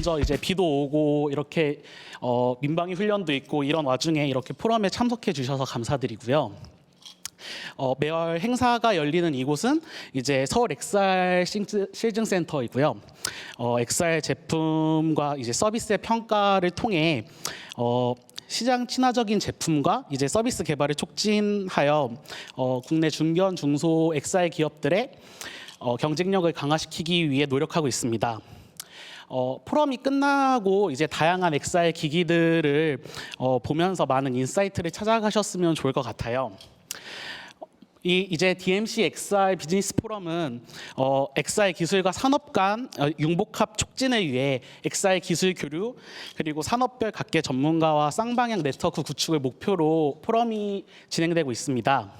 먼저 이제 비도 오고 이렇게 민방위 훈련도 있고 이런 와중에 이렇게 포럼에 참석해 주셔서 감사드리고요. 매월 행사가 열리는 이곳은 이제 서울 XR 실증 센터이고요. XR 제품과 이제 서비스의 평가를 통해 시장 친화적인 제품과 이제 서비스 개발을 촉진하여 국내 중견 중소 XR 기업들의 경쟁력을 강화시키기 위해 노력하고 있습니다. 포럼이 끝나고 이제 다양한 XR 기기들을 보면서 많은 인사이트를 찾아가셨으면 좋을 것 같아요. 이제 DMC XR 비즈니스 포럼은 XR 기술과 산업 간 융복합 촉진을 위해 XR 기술 교류 그리고 산업별 각계 전문가와 쌍방향 네트워크 구축을 목표로 포럼이 진행되고 있습니다.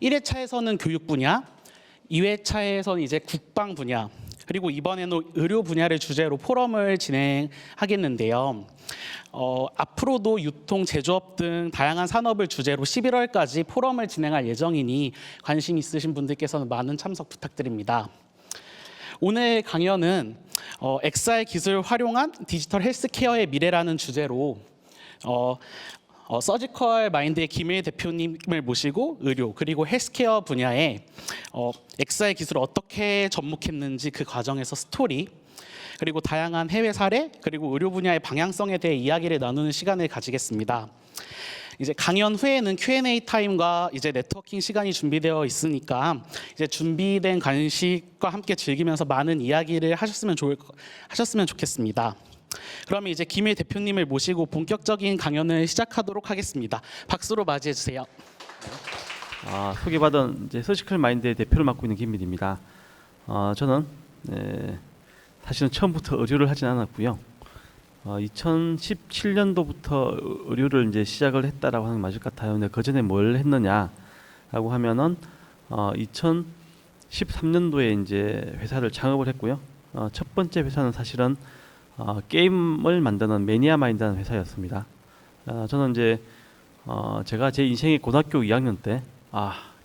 1회차에서는 교육 분야, 2회차에서는 이제 국방 분야, 그리고 이번에는 의료 분야를 주제로 포럼을 진행하겠는데요. 앞으로도 유통, 제조업 등 다양한 산업을 주제로 11월까지 포럼을 진행할 예정이니 관심 있으신 분들께서는 많은 참석 부탁드립니다. 오늘 강연은 XR 기술을 활용한 디지털 헬스케어의 미래라는 주제로 서지컬 마인드의 김일 대표님을 모시고 의료 그리고 헬스케어 분야에 XR 기술을 어떻게 접목했는지 그 과정에서 스토리 그리고 다양한 해외 사례 그리고 의료 분야의 방향성에 대해 이야기를 나누는 시간을 가지겠습니다. 이제 강연 후에는 Q&A 타임과 이제 네트워킹 시간이 준비되어 있으니까 이제 준비된 간식과 함께 즐기면서 많은 이야기를 하셨으면 좋겠습니다. 그러면 이제 김일 대표님을 모시고 본격적인 강연을 시작하도록 하겠습니다. 박수로 맞이해 주세요. 소개받은 이제 서지컬 마인드의 대표를 맡고 있는 김일입니다. 저는 사실은 처음부터 의료를 하진 않았고요. 2017년도부터 의료를 이제 시작을 했다라고 하는 게 맞을 것 같아요. 근데 그 전에 뭘 했느냐라고 하면은 2013년도에 이제 회사를 창업을 했고요. 첫 번째 회사는 사실은 게임을 만드는 매니아 마인드라는 회사였습니다. 저는 이제 제가 제 인생의 고등학교 2학년 때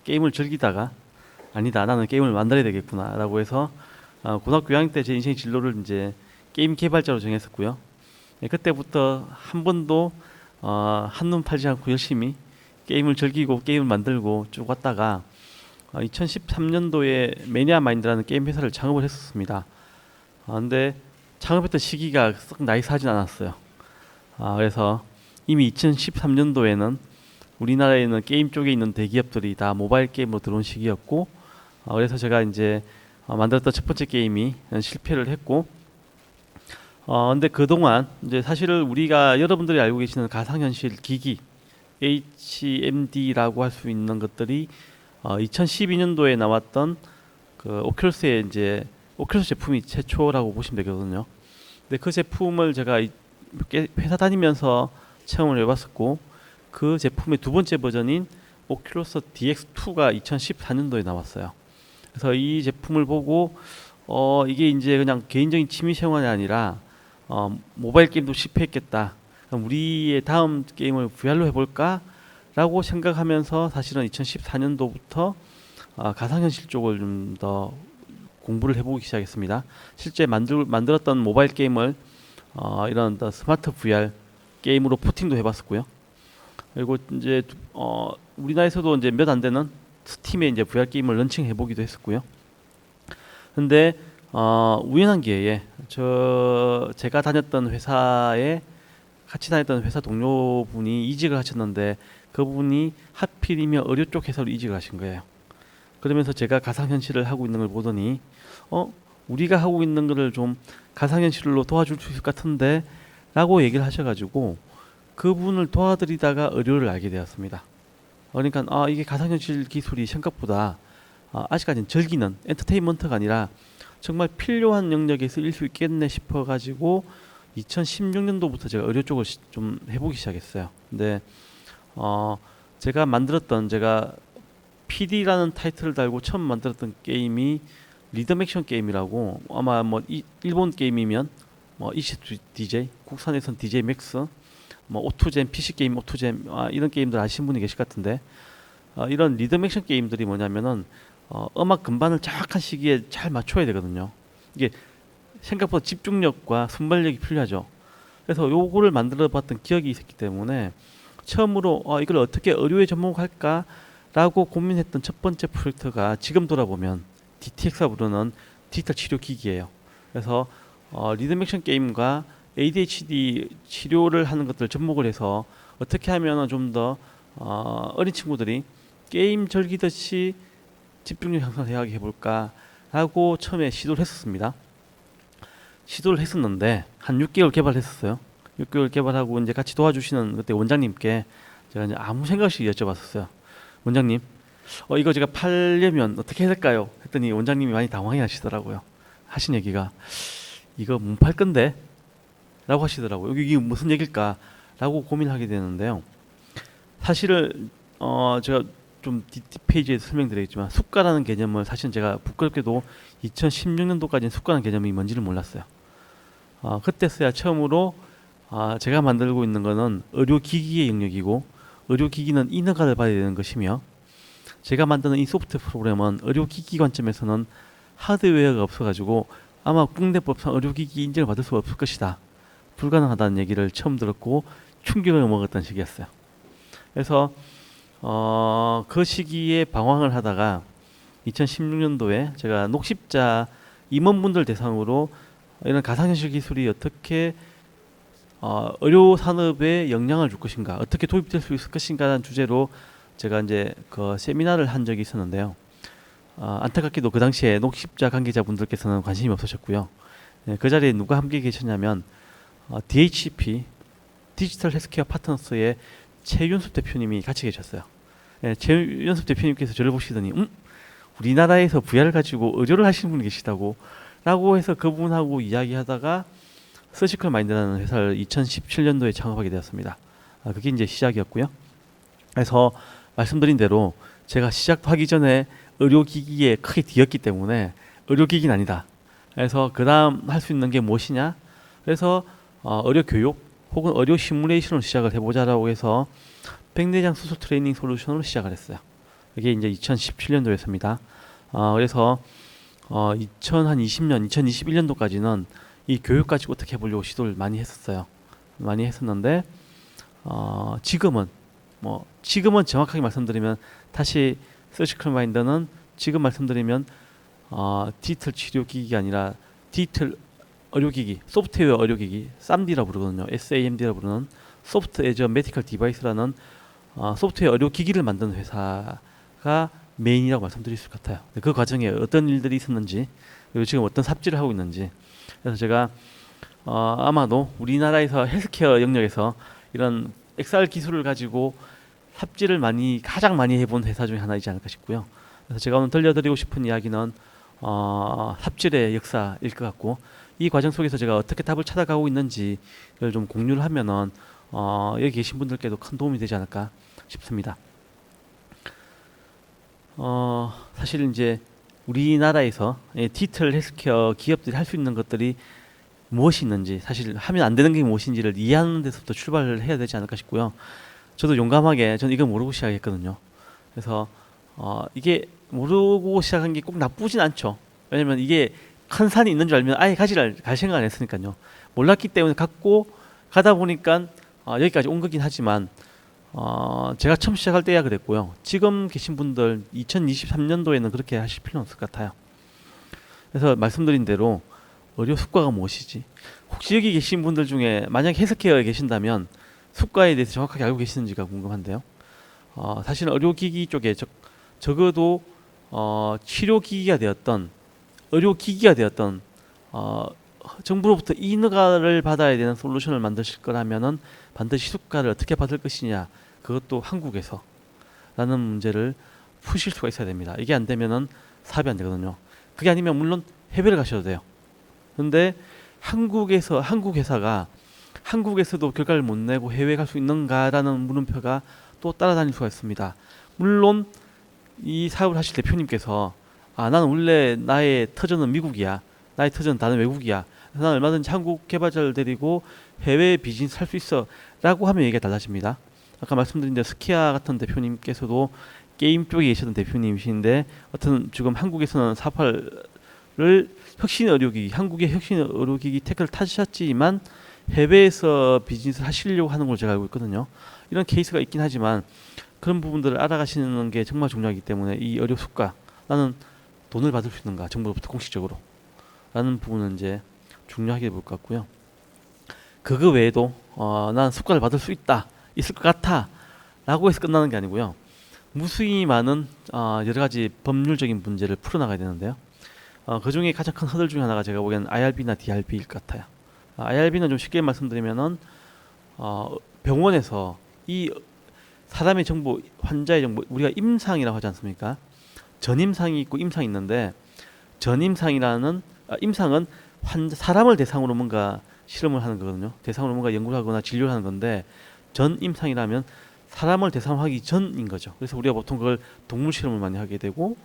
게임을 즐기다가 아니다 나는 게임을 만들어야 되겠구나라고 해서 고등학교 2학년 때 제 인생 진로를 이제 게임 개발자로 정했었고요. 그때부터 한 번도 한눈 팔지 않고 열심히 게임을 즐기고 게임을 만들고 쭉 왔다가 2013년도에 매니아 마인드라는 게임 회사를 창업을 했었습니다. 근데 창업했던 시기가 썩 나이스하진 않았어요. 그래서 이미 2013년도에는 우리나라에는 게임 쪽에 있는 대기업들이 다 모바일 게임으로 들어온 시기였고, 그래서 제가 이제 만들었던 첫 번째 게임이 실패를 했고, 근데 그동안 이제 사실 우리가 여러분들이 알고 계시는 가상현실 기기 HMD라고 할 수 있는 것들이 2012년도에 나왔던 그 오큘러스의 이제 오큘러스 제품이 최초라고 보시면 되거든요. 근데 그 제품을 제가 회사 다니면서 체험을 해봤었고, 그 제품의 두 번째 버전인 오큘러스 DX2가 2014년도에 나왔어요. 그래서 이 제품을 보고 이게 이제 그냥 개인적인 취미 생활이 아니라 모바일 게임도 실패했겠다. 그럼 우리의 다음 게임을 VR로 해볼까? 라고 생각하면서 사실은 2014년도부터 가상현실 쪽을 좀 더 공부를 해보기 시작했습니다. 실제 만들었던 모바일 게임을 이런 스마트 VR 게임으로 포팅도 해봤었고요. 그리고 이제 우리나라에서도 이제 몇 안 되는 스팀에 이제 VR 게임을 런칭 해보기도 했었고요. 근데 우연한 기회에 제가 다녔던 회사에 같이 다녔던 회사 동료분이 이직을 하셨는데 그분이 하필이면 의료 쪽 회사로 이직을 하신 거예요. 그러면서 제가 가상현실을 하고 있는 걸 보더니 우리가 하고 있는 거를 좀 가상현실로 도와줄 수 있을 것 같은데 라고 얘기를 하셔가지고 그분을 도와드리다가 의료를 알게 되었습니다. 그러니까 이게 가상현실 기술이 생각보다 아직까지는 즐기는 엔터테인먼트가 아니라 정말 필요한 영역에 쓰일 수 있겠네 싶어가지고 2016년도부터 제가 의료 쪽을 좀 해보기 시작했어요. 근데 제가 PD라는 타이틀을 달고 처음 만들었던 게임이 리듬 액션 게임이라고, 아마 일본 게임이면 이시트 DJ, 국산에선 DJ 맥스, 오투잼, PC 게임 오투잼, 이런 게임들 아시는 분이 계실 것 같은데, 이런 리듬 액션 게임들이 뭐냐면은 음악 건반을 정확한 시기에 잘 맞춰야 되거든요. 이게 생각보다 집중력과 순발력이 필요하죠. 그래서 요거를 만들어 봤던 기억이 있었기 때문에 처음으로 이걸 어떻게 의료에 접목할까라고 고민했던 첫 번째 프로젝트가 지금 돌아보면 DTX가 부르는 디지털 치료 기기예요. 그래서 리듬 액션 게임과 ADHD 치료를 하는 것들 접목을 해서 어떻게 하면 좀 더 어린 친구들이 게임 즐기듯이 집중력 향상 대학에 해볼까라고 처음에 시도를 했었습니다. 시도를 했었는데 한 6개월 개발했었어요. 6개월 개발하고 이제 같이 도와주시는 그때 원장님께 제가 이제 아무 생각 없이 여쭤봤었어요. 원장님, 이거 제가 팔려면 어떻게 해야 될까요? 했더니 원장님이 많이 당황해 하시더라고요. 하신 얘기가 이거 못 팔 건데? 라고 하시더라고요. 이게 무슨 얘기일까? 라고 고민하게 되는데요. 사실은 제가 좀 뒷페이지에서 설명드리겠지만 수가라는 개념을 사실은 제가 부끄럽게도 2016년도까지는 수가라는 개념이 뭔지를 몰랐어요. 그때서야 처음으로 제가 만들고 있는 거는 의료기기의 영역이고 의료기기는 인허가를 받아야 되는 것이며 제가 만드는 이 소프트 프로그램은 의료기기 관점에서는 하드웨어가 없어가지고 아마 국내법상 의료기기 인증을 받을 수가 없을 것이다. 불가능하다는 얘기를 처음 들었고 충격을 먹었던 시기였어요. 그래서 그 시기에 방황을 하다가 2016년도에 제가 녹십자 임원분들 대상으로 이런 가상현실 기술이 어떻게 의료 산업에 영향을 줄 것인가, 어떻게 도입될 수 있을 것인가라는 주제로 제가 이제 그 세미나를 한 적이 있었는데요. 안타깝게도 그 당시에 녹십자 관계자분들께서는 관심이 없으셨고요. 그 자리에 누가 함께 계셨냐면 DHP 디지털 헬스케어 파트너스의 최윤섭 대표님이 같이 계셨어요. 최윤섭 대표님께서 저를 보시더니 우리나라에서 VR을 가지고 의료를 하시는 분이 계시다고 라고 해서 그분하고 이야기하다가 서지컬 마인드라는 회사를 2017년도에 창업하게 되었습니다. 그게 이제 시작이었고요. 그래서 말씀드린 대로 제가 시작하기 전에 의료기기에 크게 뒤었기 때문에 의료기기는 아니다. 그래서 그 다음 할 수 있는 게 무엇이냐? 그래서 의료교육 혹은 의료 시뮬레이션으로 시작을 해보자라고 해서 백내장 수술 트레이닝 솔루션으로 시작을 했어요. 이게 이제 2017년도였습니다. 그래서 2020년, 2021년도까지는 이 교육 가지고 어떻게 해보려고 시도를 많이 했었어요. 많이 했었는데 지금은 정확하게 말씀드리면 다시 서지컬 마인드는 지금 말씀드리면 디지털 치료기기가 아니라 디지털 의료기기, 소프트웨어 의료기기, SAMD라고 부르거든요. SAMD라고 부르는 소프트 에저 메디컬 디바이스라는 소프트웨어 의료기기를 만드는 회사가 메인이라고 말씀드릴 수 같아요. 그 과정에 어떤 일들이 있었는지 그리고 지금 어떤 삽질을 하고 있는지 그래서 제가 아마도 우리나라에서 헬스케어 영역에서 이런 XR 기술을 가지고 삽질을 가장 많이 해본 회사 중에 하나이지 않을까 싶고요. 그래서 제가 오늘 들려드리고 싶은 이야기는 삽질의 역사일 것 같고 이 과정 속에서 제가 어떻게 답을 찾아가고 있는지를 좀 공유를 하면은 여기 계신 분들께도 큰 도움이 되지 않을까 싶습니다. 사실 이제 우리나라에서 디지털 헬스케어 기업들이 할 수 있는 것들이 무엇이 있는지 사실 하면 안 되는 게 무엇인지를 이해하는 데서부터 출발을 해야 되지 않을까 싶고요. 저도 용감하게 저는 이거 모르고 시작했거든요. 그래서 이게 모르고 시작한 게 꼭 나쁘진 않죠. 왜냐면 이게 큰 산이 있는 줄 알면 아예 갈 생각 안 했으니까요. 몰랐기 때문에 갖고 가다 보니까 여기까지 온 거긴 하지만 제가 처음 시작할 때야 그랬고요. 지금 계신 분들 2023년도에는 그렇게 하실 필요는 없을 것 같아요. 그래서 말씀드린 대로 의료 수가가 무엇이지? 혹시 여기 계신 분들 중에 만약 헬스케어에 계신다면 수가에 대해서 정확하게 알고 계시는지가 궁금한데요. 사실 의료기기 쪽에 적어도 치료기기가 되었던 의료기기가 되었던 정부로부터 인허가를 받아야 되는 솔루션을 만드실 거라면은 반드시 수가를 어떻게 받을 것이냐 그것도 한국에서 라는 문제를 푸실 수가 있어야 됩니다. 이게 안 되면은 사업이 안 되거든요. 그게 아니면 물론 해외를 가셔도 돼요. 근데 한국 회사가 한국에서도 결과를 못 내고 해외에 갈 수 있는가라는 물음표가 또 따라다닐 수가 있습니다. 물론 이 사업을 하실 대표님께서 나는 원래 나의 터전은 미국이야. 나의 터전은 다른 외국이야. 그래서 나는 얼마든지 한국 개발자를 데리고 해외 비즈니스 할 수 있어 라고 하면 얘기가 달라집니다. 아까 말씀드린 대로 스키야 같은 대표님께서도 게임 쪽에 계시던 대표님이신데 지금 한국에서는 사업할 혁신 의료기기, 한국의 혁신 의료기기 태클을 타셨지만 해외에서 비즈니스를 하시려고 하는 걸 제가 알고 있거든요. 이런 케이스가 있긴 하지만 그런 부분들을 알아가시는 게 정말 중요하기 때문에 이 의료 수가, 나는 돈을 받을 수 있는가 정부로부터 공식적으로 라는 부분은 이제 중요하게 볼 것 같고요. 그거 외에도 난 수가를 받을 수 있다, 있을 것 같아 라고 해서 끝나는 게 아니고요. 무수히 많은 여러 가지 법률적인 문제를 풀어나가야 되는데요. 그 중에 가장 큰 허들 중에 하나가 제가 보기에는 IRB나 DRB일 것 같아요. IRB는 좀 쉽게 말씀드리면은 병원에서 이 사람의 정보, 환자의 정보, 우리가 임상이라고 하지 않습니까? 전임상이 있고 임상이 있는데, 임상은 사람을 대상으로 뭔가 실험을 하는 거거든요. 대상으로 뭔가 연구를 하거나 진료를 하는 건데, 전임상이라면 사람을 대상으로 하기 전인 거죠. 그래서 우리가 보통 그걸 동물 실험을 많이 하게 되고,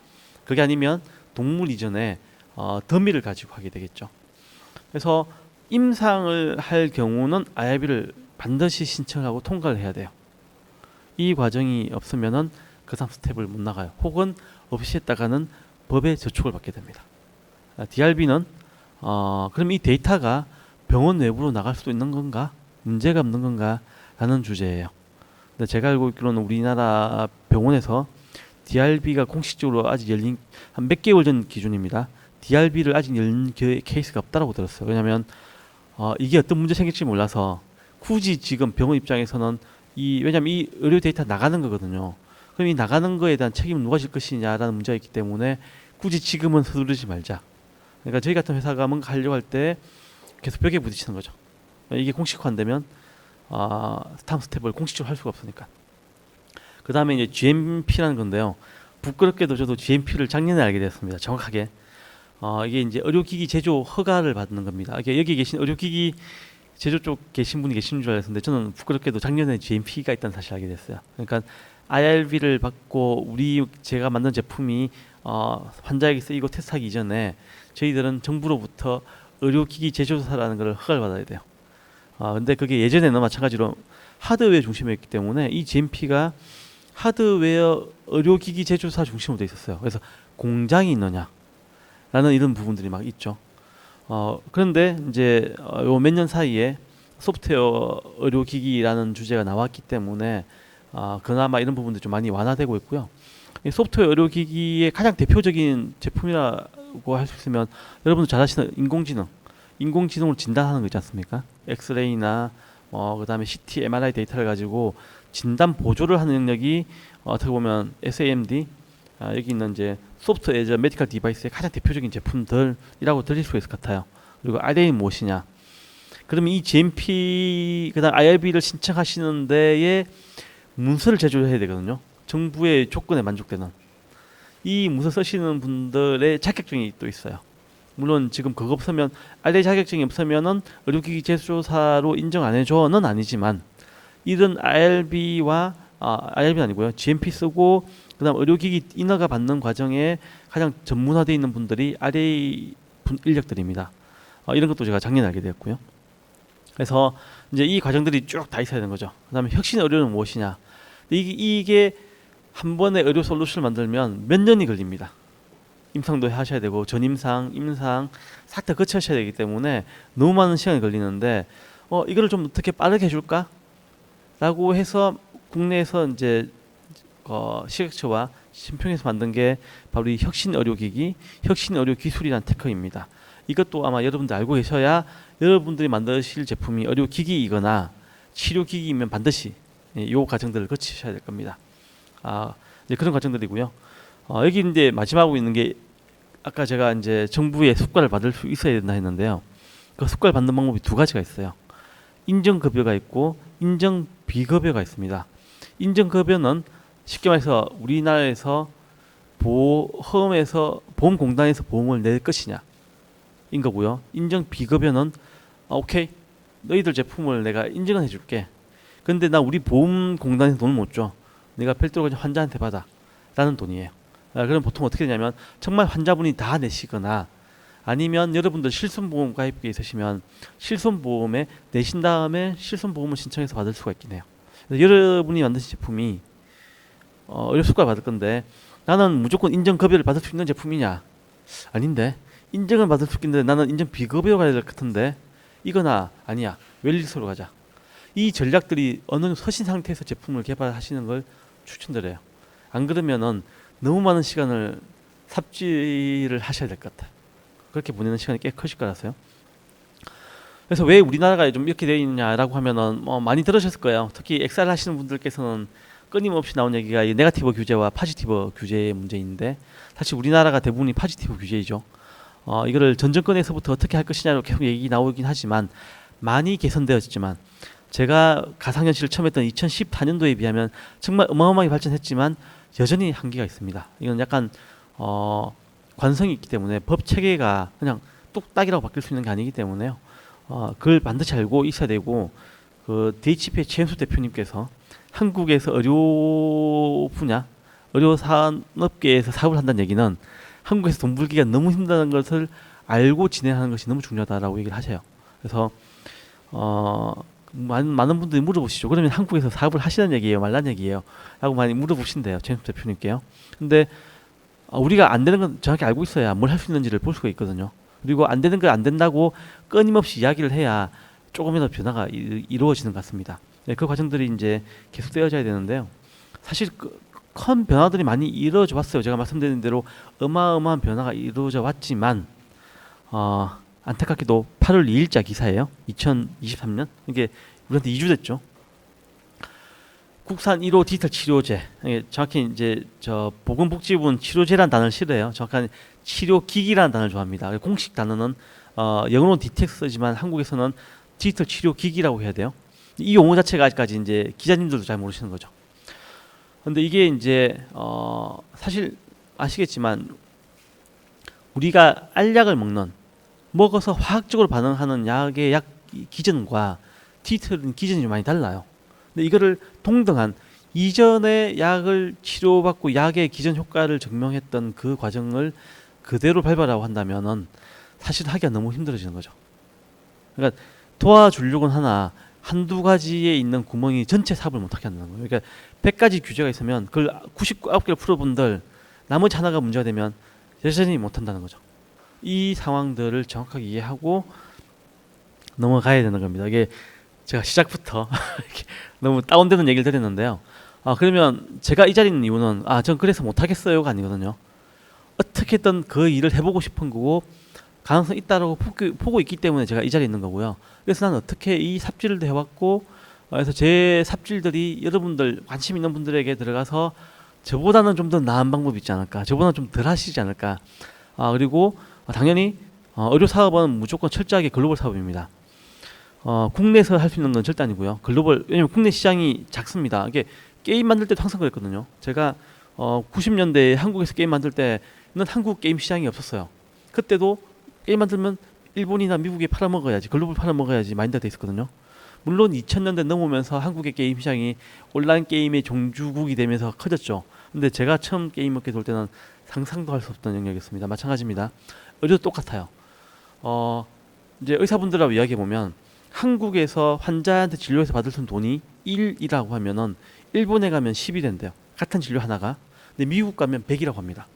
그게 아니면 동물 이전에 더미를 가지고 하게 되겠죠. 그래서 임상을 할 경우는 IRB를 반드시 신청하고 통과를 해야 돼요. 이 과정이 없으면은 그 다음 스텝을 못 나가요. 혹은 없이 했다가는 법에 저촉을 받게 됩니다. DRB는 그럼 이 데이터가 병원 내부로 나갈 수도 있는 건가? 문제가 없는 건가? 라는 주제예요. 근데 제가 알고 있기로는 우리나라 병원에서 DRB가 공식적으로 아직 열린 한 몇 개월 전 기준입니다. DRB를 아직 열린 케이스가 없다고 들었어요. 왜냐하면 이게 어떤 문제 생길지 몰라서 굳이 지금 병원 입장에서는 왜냐하면 이 의료 데이터 나가는 거거든요. 그럼 이 나가는 거에 대한 책임은 누가 질 것이냐라는 문제가 있기 때문에 굳이 지금은 서두르지 말자. 그러니까 저희 같은 회사가 뭔가 하려고 할 때 계속 벽에 부딪히는 거죠. 이게 공식화 안 되면 다음 스텝을 공식적으로 할 수가 없으니까. 그 다음에 이제 GMP라는 건데요. 부끄럽게도 저도 GMP를 작년에 알게 됐습니다. 정확하게. 이게 이제 의료기기 제조 허가를 받는 겁니다. 이게 여기 계신 의료기기 제조 쪽 계신 분이 계시는 줄 알았는데, 저는 부끄럽게도 작년에 GMP가 있다는 사실을 알게 됐어요. 그러니까 IRB를 받고 제가 만든 제품이 환자에게 쓰이고 테스트하기 이전에 저희들은 정부로부터 의료기기 제조사라는 걸 허가를 받아야 돼요. 근데 그게 예전에는 마찬가지로 하드웨어 중심이었기 때문에 이 GMP가 하드웨어 의료기기 제조사 중심으로 돼 있었어요. 그래서 공장이 있느냐 라는 이런 부분들이 막 있죠. 그런데 이제 요 몇 년 사이에 소프트웨어 의료기기라는 주제가 나왔기 때문에 그나마 이런 부분들이 좀 많이 완화되고 있고요. 이 소프트웨어 의료기기의 가장 대표적인 제품이라고 할 수 있으면 여러분도 잘 아시는 인공지능으로 진단하는 거 있지 않습니까? 엑스레이나 그다음에 CT, MRI 데이터를 가지고 진단 보조를 하는 능력이 어떻게 보면 SAMD 여기 있는 이제 소프트 에저 메디컬 디바이스의 가장 대표적인 제품들이라고 들릴 수 있을 것 같아요. 그리고 RA는 무엇이냐? 그러면 이 GMP 그다음 IRB를 신청하시는 데에 문서를 제조해야 되거든요. 정부의 조건에 만족되는 이 문서 쓰시는 분들의 자격증이 또 있어요. 물론 지금 그거 없으면 RA 자격증이 없으면은 의료기기 제조사로 인정 안 해줘는 아니지만, 이런 IRB는 아니고요. GMP 쓰고 그다음 의료기기 인허가 받는 과정에 가장 전문화되어 있는 분들이 RA 인력들입니다. 이런 것도 제가 작년에 알게 되었고요. 그래서 이제 이 과정들이 쭉 다 있어야 되는 거죠. 그다음에 혁신 의료는 무엇이냐? 이게 한 번에 의료 솔루션을 만들면 몇 년이 걸립니다. 임상도 하셔야 되고 전임상, 임상 싹 다 거치셔야 되기 때문에 너무 많은 시간이 걸리는데 이거를 좀 어떻게 빠르게 해줄까? 라고 해서 국내에서 이제 식약처와 심평에서 만든 게 바로 이 혁신 의료기기, 혁신 의료기술이라는 테크입니다. 이것도 아마 여러분들 알고 계셔야 여러분들이 만드실 제품이 의료기기이거나 치료기기이면 반드시 이 과정들을 거치셔야 될 겁니다. 이제 그런 과정들이고요. 여기 이제 마지막으로 있는 게 아까 제가 이제 정부의 수가를 받을 수 있어야 된다 했는데요. 그 수가를 받는 방법이 두 가지가 있어요. 인정급여가 있고 인정비급여가 있습니다. 인정급여는 쉽게 말해서 우리나라에서 보험공단에서 보험을 낼 것이냐 인 거고요. 인정비급여는 오케이, 너희들 제품을 내가 인정은 해줄게. 근데 나 우리 보험공단에서 돈을 못 줘. 내가 별도로 환자한테 받아 라는 돈이에요. 그럼 보통 어떻게 되냐면 정말 환자분이 다 내시거나 아니면 여러분들 실손보험 가입돼 있으시면 실손보험에 내신 다음에 실손보험을 신청해서 받을 수가 있긴 해요. 여러분이 만드신 제품이 의료수가 받을 건데 나는 무조건 인정급여를 받을 수 있는 제품이냐? 아닌데 인정을 받을 수 있겠는데 나는 인정 비급여로 가야 될 것 같은데 이거나 아니야 웰리스로 가자. 이 전략들이 어느 정도 서신 상태에서 제품을 개발하시는 걸 추천드려요. 안 그러면은 너무 많은 시간을 삽질을 하셔야 될 것 같아요. 그렇게 보내는 시간이 꽤 크실 거라서요. 그래서 왜 우리나라가 좀 이렇게 되어 있냐라고 하면은 많이 들으셨을 거예요. 특히 엑셀 하시는 분들께서는 끊임없이 나온 얘기가 이 네거티브 규제와 파지티브 규제의 문제인데 사실 우리나라가 대부분이 파지티브 규제이죠. 이거를 전 정권에서부터 어떻게 할 것이냐로 계속 얘기 나오긴 하지만 많이 개선되었지만 제가 가상현실을 처음 했던 2014년도에 비하면 정말 어마어마하게 발전했지만 여전히 한계가 있습니다. 이건 약간 관성이 있기 때문에 법 체계가 그냥 뚝딱이라고 바뀔 수 있는 게 아니기 때문에요. 그걸 반드시 알고 있어야 되고 그 DHP의 최현수 대표님께서 한국에서 의료 분야, 의료 산업계에서 사업을 한다는 얘기는 한국에서 돈 벌기가 너무 힘들다는 것을 알고 진행하는 것이 너무 중요하다라고 얘기를 하셔요. 그래서 많은 분들이 물어보시죠. 그러면 한국에서 사업을 하시는 얘기예요, 말란 얘기예요? 라고 많이 물어보신대요, 최현수 대표님께요. 근데 우리가 안 되는 건 정확히 알고 있어야 뭘 할 수 있는지를 볼 수가 있거든요. 그리고 안 되는 걸 안 된다고 끊임없이 이야기를 해야 조금이라도 변화가 이루어지는 것 같습니다. 네, 그 과정들이 이제 계속되어져야 되는데요. 사실 큰 변화들이 많이 이루어져 왔어요. 제가 말씀드린 대로 어마어마한 변화가 이루어져 왔지만 안타깝게도 8월 2일자 기사예요. 2023년 이게 우리한테 2주 됐죠. 국산 1호 디지털 치료제, 정확히 이제 저 보건복지부는 치료제라는 단어를 싫어해요. 정확한 치료기기라는 단어를 좋아합니다. 공식 단어는 영어로는 디텍스지만 한국에서는 디지털 치료기기라고 해야 돼요. 이 용어 자체가 아직까지 이제 기자님들도 잘 모르시는 거죠. 근데 이게 이제 사실 아시겠지만 우리가 알약을 먹어서 화학적으로 반응하는 약의 약 기전과 디지털은 기전이 좀 많이 달라요. 근데 이거를 동등한 이전의 약을 치료받고 약의 기전 효과를 증명했던 그 과정을 그대로 밟아라고 한다면은 사실 하기가 너무 힘들어지는 거죠. 그러니까 도와주려고는 하나 한두 가지에 있는 구멍이 전체 사업을 못하게 한다는 거예요. 그러니까 100가지 규제가 있으면 그걸 99개를 풀어본들 나머지 하나가 문제가 되면 여전히 못한다는 거죠. 이 상황들을 정확하게 이해하고 넘어가야 되는 겁니다. 이게 제가 시작부터 너무 다운되는 얘기를 드렸는데요. 그러면 제가 이 자리에 있는 이유는 전 그래서 못하겠어요가 아니거든요. 어떻게든 그 일을 해보고 싶은 거고 가능성 있다라고 보고 있기 때문에 제가 이 자리에 있는 거고요. 그래서 나는 어떻게 이 삽질을 해왔고 그래서 제 삽질들이 여러분들 관심 있는 분들에게 들어가서 저보다는 좀 더 나은 방법이 있지 않을까, 저보다는 좀 덜 하시지 않을까. 그리고 당연히 의료 사업은 무조건 철저하게 글로벌 사업입니다. 국내에서 할 수 있는 건 절대 아니고요. 글로벌, 왜냐면 국내 시장이 작습니다. 이게 게임 만들 때도 항상 그랬거든요. 제가 90년대에 한국에서 게임 만들 때는 한국 게임 시장이 없었어요. 그때도 게임 만들면 일본이나 미국에 팔아먹어야지, 글로벌 팔아먹어야지 마인드가 돼 있었거든요. 물론 2000년대 넘으면서 한국의 게임 시장이 온라인 게임의 종주국이 되면서 커졌죠. 근데 제가 처음 게임 업계 돌 때는 상상도 할 수 없던 영역이었습니다. 마찬가지입니다. 의료도 똑같아요. 이제 의사분들하고 이야기해 보면 한국에서 환자한테 진료해서 받을 수 있는 돈이 1이라고 하면은 일본에 가면 10이 된대요. 같은 진료 하나가. 근데 미국 가면 100이라고 합니다.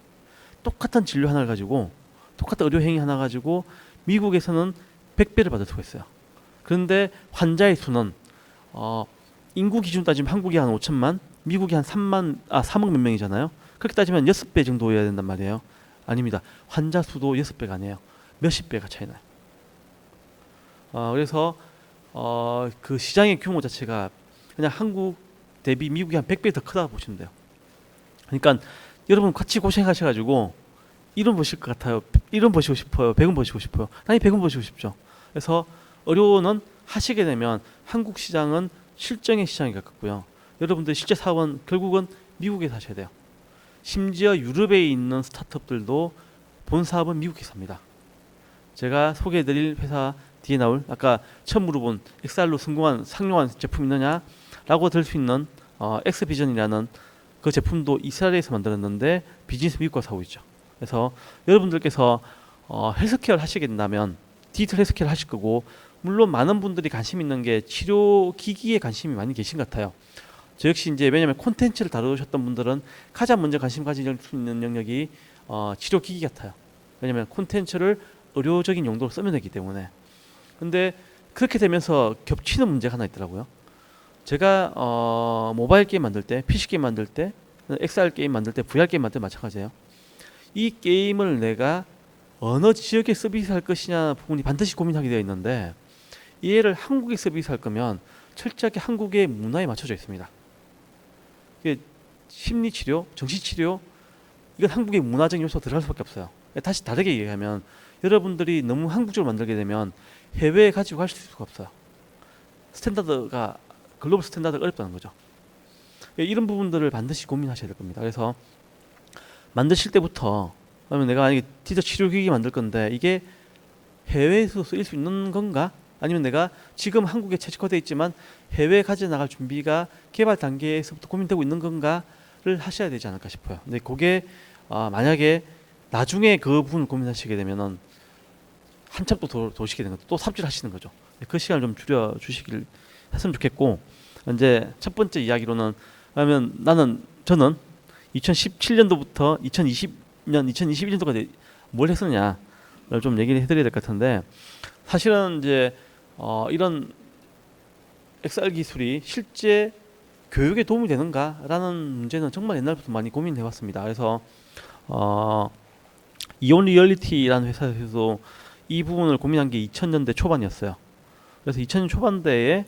똑같은 진료 하나를 가지고 똑같은 의료 행위 하나 가지고 미국에서는 100배를 받을 수가 있어요. 그런데 환자의 수는 인구 기준 따지면 한국이 한 5천만, 미국이 한 3억 몇 명이잖아요. 그렇게 따지면 6배 정도여야 된단 말이에요. 아닙니다. 환자 수도 6배가 아니에요. 몇십 배가 차이 나요. 그래서 그 시장의 규모 자체가 그냥 한국 대비 미국이 한 100배 더 크다고 보시면 돼요. 그러니까 여러분 같이 고생하셔가지고 1원 버실 것 같아요. 1원 버시고 싶어요. 100원 버시고 싶어요. 당연히 100원 버시고 싶죠. 그래서 의료는 하시게 되면 한국 시장은 실정의 시장에 가깝고요. 여러분들 실제 사업은 결국은 미국에서 하셔야 돼요. 심지어 유럽에 있는 스타트업들도 본 사업은 미국에서 합니다. 제가 소개해드릴 회사 뒤에 나올 아까 처음 물어본 엑셀로 성공한 상용한 제품 있느냐라고 들 수 있는 엑스비전이라는 그 제품도 이스라엘에서 만들었는데 비즈니스 미국과 사고 있죠. 그래서 여러분들께서 헬스케어를 하시게 된다면 디지털 헬스케어를 하실 거고 물론 많은 분들이 관심 있는 게 치료 기기에 관심이 많이 계신 것 같아요. 저 역시 이제 왜냐하면 콘텐츠를 다루셨던 분들은 가장 먼저 관심 가질 수 있는 영역이 치료 기기 같아요. 왜냐하면 콘텐츠를 의료적인 용도로 쓰면 되기 때문에. 근데 그렇게 되면서 겹치는 문제가 하나 있더라고요. 제가 모바일 게임 만들 때, PC 게임 만들 때, XR 게임 만들 때, VR 게임 만들 때 마찬가지예요. 이 게임을 내가 어느 지역에 서비스할 것이냐 부분이 반드시 고민하게 되어 있는데, 얘를 한국에 서비스할 거면 철저하게 한국의 문화에 맞춰져 있습니다. 이게 심리치료, 정신치료, 이건 한국의 문화적인 요소가 들어갈 수밖에 없어요. 다시 다르게 얘기하면 여러분들이 너무 한국적으로 만들게 되면 해외에 가지고 갈 수가 없어요. 스탠다드가 글로벌 스탠다드가 어렵다는 거죠. 이런 부분들을 반드시 고민하셔야 될 겁니다. 그래서 만드실 때부터, 그러면 내가 만약에 디지털 치료기기 만들 건데 이게 해외에서 쓰일 수 있는 건가? 아니면 내가 지금 한국에 채식화되어 있지만 해외에 가져나갈 준비가 개발 단계에서부터 고민되고 있는 건가를 하셔야 되지 않을까 싶어요. 근데 그게 만약에 나중에 그 부분을 고민하시게 되면은 한참 또 도시게 되는 거죠. 또 삽질하시는 거죠. 그 시간을 좀 줄여 주시길 했으면 좋겠고, 이제 첫 번째 이야기로는, 그러면 저는 2017년도부터 2020년, 2021년도까지 뭘 했었냐를 좀 얘기를 해드려야 될 것 같은데, 사실은 이제 이런 XR 기술이 실제 교육에 도움이 되는가라는 문제는 정말 옛날부터 많이 고민해 왔습니다. 그래서 이온 리얼리티라는 회사에서도 이 부분을 고민한 게 2000년대 초반이었어요. 그래서 2000년 초반대에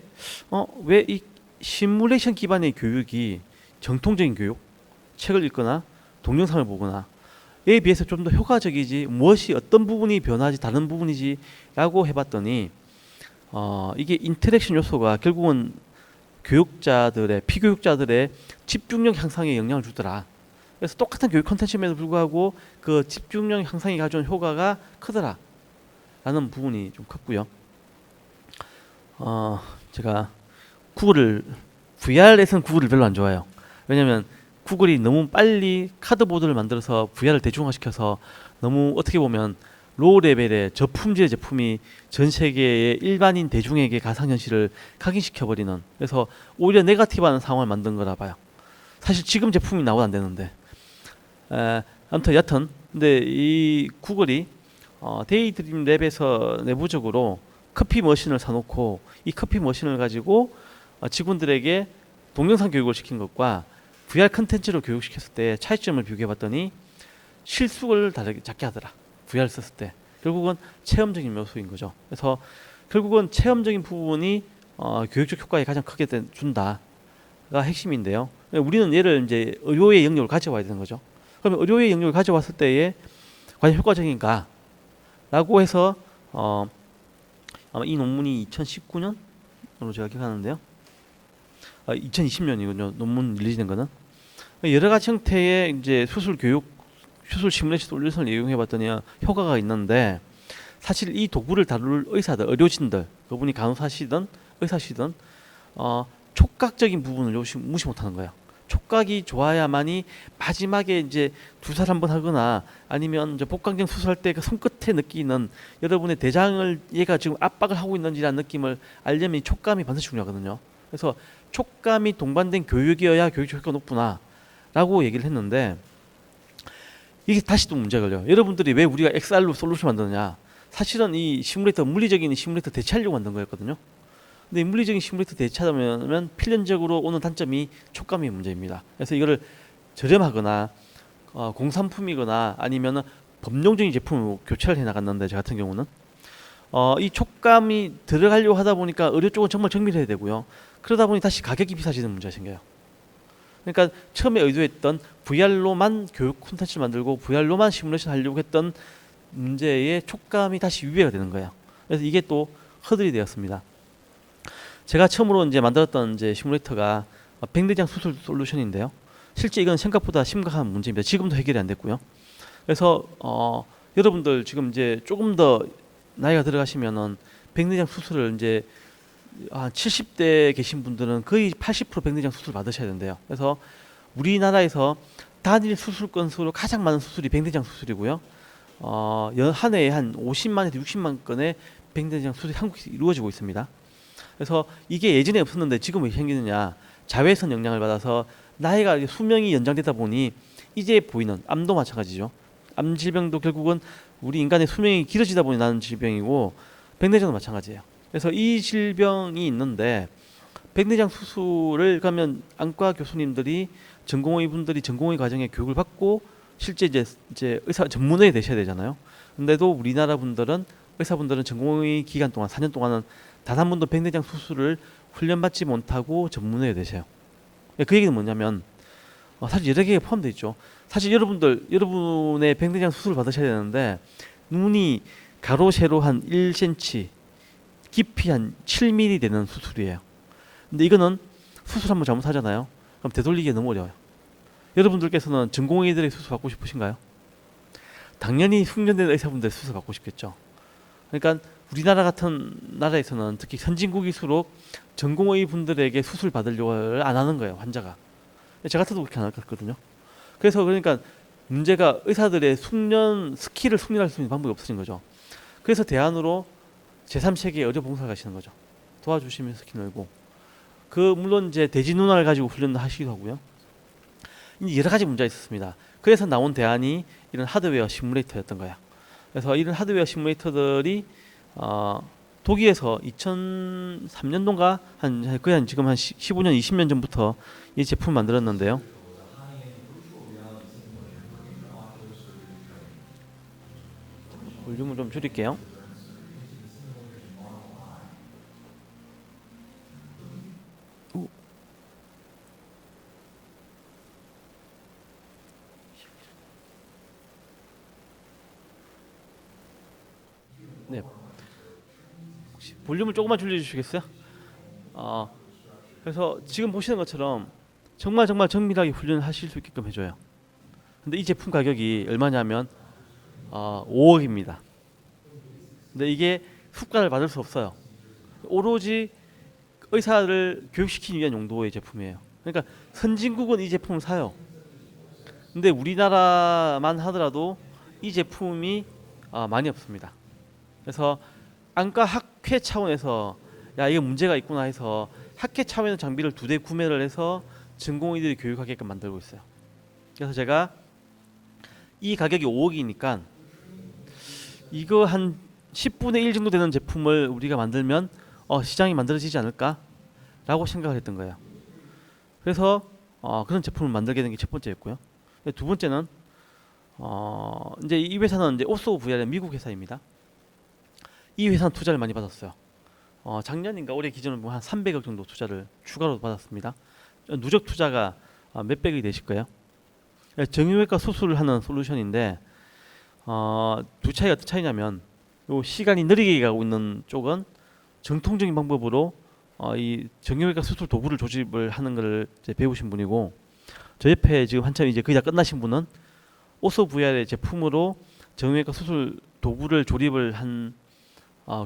왜 이 시뮬레이션 기반의 교육이 정통적인 교육, 책을 읽거나 동영상을 보거나 에 비해서 좀 더 효과적이지, 무엇이 어떤 부분이 변하지 다른 부분이지 라고 해봤더니 이게 인터랙션 요소가 결국은 피교육자들의 집중력 향상에 영향을 주더라. 그래서 똑같은 교육 콘텐츠임에도 불구하고 그 집중력 향상이 가져온 효과가 크더라 라는 부분이 좀 컸고요. 제가 VR에서는 구글을 별로 안 좋아해요. 왜냐면 구글이 너무 빨리 카드보드를 만들어서 VR을 대중화시켜서 너무 어떻게 보면 로우 레벨의 저품질의 제품이 전 세계의 일반인 대중에게 가상현실을 각인시켜버리는, 그래서 오히려 네거티브한 상황을 만든 거라 봐요. 사실 지금 제품이 나오면 안 되는데. 아무튼 여튼 근데 이 구글이 데이드림 랩에서 내부적으로 커피 머신을 사놓고 이 커피 머신을 가지고 직원들에게 동영상 교육을 시킨 것과 VR 컨텐츠로 교육시켰을 때 차이점을 비교해봤더니 실수를 다르게 작게 하더라. VR 썼을 때 결국은 체험적인 요소인 거죠. 그래서 결국은 체험적인 부분이 교육적 효과에 가장 크게 준다가 핵심인데요. 우리는 얘를 이제 의료의 영역을 가져와야 되는 거죠. 그러면 의료의 영역을 가져왔을 때에 과연 효과적인가라고 해서 아마 이 논문이 2019년으로 제가 기억하는데요. 2020년이군요. 논문 릴리즈된 거는. 여러 가지 형태의 이제 수술 교육, 수술 시뮬레이션 솔루션을 이용해봤더니 효과가 있는데, 사실 이 도구를 다룰 의사들, 의료진들, 그분이 간호사시든 의사시든 촉각적인 부분을 무시 못하는 거예요. 촉각이 좋아야만이 마지막에 이제 주사를 한번 하거나 아니면 이제 복강경 수술할 때 그 손끝에 느끼는 여러분의 대장을 얘가 지금 압박을 하고 있는지라는 느낌을 알려면 이 촉감이 반드시 중요하거든요. 그래서 촉감이 동반된 교육이어야 교육적 효과가 높구나 라고 얘기를 했는데, 이게 다시 또 문제가 걸려요. 여러분들이 왜 우리가 XR로 솔루션 만드느냐, 사실은 이 시뮬레이터, 물리적인 시뮬레이터 대체하려고 만든 거였거든요. 근데 이 물리적인 시뮬레이터 대체하면 필연적으로 오는 단점이 촉감의 문제입니다. 그래서 이거를 저렴하거나 공산품이거나 아니면 범용적인 제품으로 교체를 해 나갔는데, 저 같은 경우는 이 촉감이 들어가려고 하다 보니까 의료 쪽은 정말 정밀해야 되고요. 그러다 보니 다시 가격이 비싸지는 문제가 생겨요. 그러니까 처음에 의도했던 VR로만 교육 콘텐츠를 만들고 VR로만 시뮬레이션 하려고 했던 문제의 촉감이 다시 위배가 되는 거예요. 그래서 이게 또 허들이 되었습니다. 제가 처음으로 이제 만들었던 이제 시뮬레이터가 백내장 수술 솔루션인데요. 실제 이건 생각보다 심각한 문제입니다. 지금도 해결이 안 됐고요. 그래서 여러분들 지금 이제 조금 더 나이가 들어가시면은 백내장 수술을 이제 70대 계신 분들은 거의 80% 백내장 수술 받으셔야 된대요. 그래서 우리나라에서 단일 수술 건수로 가장 많은 수술이 백내장 수술이고요. 한 해에 한 50만에서 60만 건의 백내장 수술이 한국에서 이루어지고 있습니다. 그래서 이게 예전에 없었는데 지금 왜 생기느냐, 자외선 영향을 받아서 나이가 수명이 연장되다 보니 이제 보이는 암도 마찬가지죠. 암 질병도 결국은 우리 인간의 수명이 길어지다 보니 나는 질병이고 백내장도 마찬가지예요. 그래서 이 질병이 있는데 백내장 수술을 가면 안과 교수님들이 전공의 분들이 전공의 과정에 교육을 받고 실제 이제 의사 전문의가 되셔야 되잖아요. 근데도 우리나라 분들은 의사분들은 전공의 기간 동안 4년 동안은 단 한 번도 백내장 수술을 훈련받지 못하고 전문의가 되세요. 그 얘기는 뭐냐면 사실 여러 개가 포함되어 있죠. 사실 여러분의 백내장 수술을 받으셔야 되는데 눈이 가로 세로 한 1cm 깊이 한 7mm 되는 수술이에요. 근데 이거는 수술 한번 잘못하잖아요. 그럼 되돌리기가 너무 어려워요. 여러분들께서는 전공의들의 수술 받고 싶으신가요? 당연히 숙련된 의사분들의 수술 받고 싶겠죠. 그러니까 우리나라 같은 나라에서는 특히 선진국일수록 전공의 분들에게 수술 받으려고 안 하는 거예요, 환자가. 저 같아도 그렇게 안 할 것 같거든요. 그래서 그러니까 문제가 의사들의 스킬을 숙련할 수 있는 방법이 없어진 거죠. 그래서 대안으로 제3세계 의료 봉사를 가시는 거죠. 도와주시면 스킬 늘고. 물론 이제 대지 눈화를 가지고 훈련을 하시기도 하고요. 여러 가지 문제가 있었습니다. 그래서 나온 대안이 이런 하드웨어 시뮬레이터였던 거야. 그래서 이런 하드웨어 시뮬레이터들이 독일에서 2003년도인가 거의 지금 한 15년, 20년 전부터 이 제품을 만들었는데요. 볼륨을 좀 줄일게요. 네. 혹시 볼륨을 조금만 줄여주시겠어요? 그래서 지금 보시는 것처럼 정말 정밀하게 훈련하실 수 있게끔 해줘요. 근데 이 제품 가격이 얼마냐면 5억입니다. 근데 이게 수가를 받을 수 없어요. 오로지 의사를 교육시키기 위한 용도의 제품이에요. 그러니까 선진국은 이 제품을 사요. 근데 우리나라만 하더라도 이 제품이 많이 없습니다. 그래서 안과 학회 차원에서 야 이게 문제가 있구나 해서 학회 차원의 장비를 2대 구매를 해서 전공의들이 교육하게끔 만들고 있어요. 그래서 제가 이 가격이 5억이니까 이거 한 10분의 1 정도 되는 제품을 우리가 만들면 시장이 만들어지지 않을까 라고 생각을 했던 거예요. 그래서 그런 제품을 만들게 된 게 첫 번째였고요. 두 번째는 이제 이 회사는 이제 오스오 VR의 미국 회사입니다. 이 회사는 투자를 많이 받았어요. 작년인가 올해 기준으로 한 300억 정도 투자를 추가로 받았습니다. 누적 투자가 몇백억이 되실 거예요. 정형외과 수술을 하는 솔루션인데 두 차이가 어떤 차이냐면 요 시간이 느리게 가고 있는 쪽은 정통적인 방법으로 이 정형외과 수술 도구를 조립을 하는 걸 이제 배우신 분이고, 저 옆에 지금 한참 이제 거의 다 끝나신 분은 오소 VR의 제품으로 정형외과 수술 도구를 조립을 한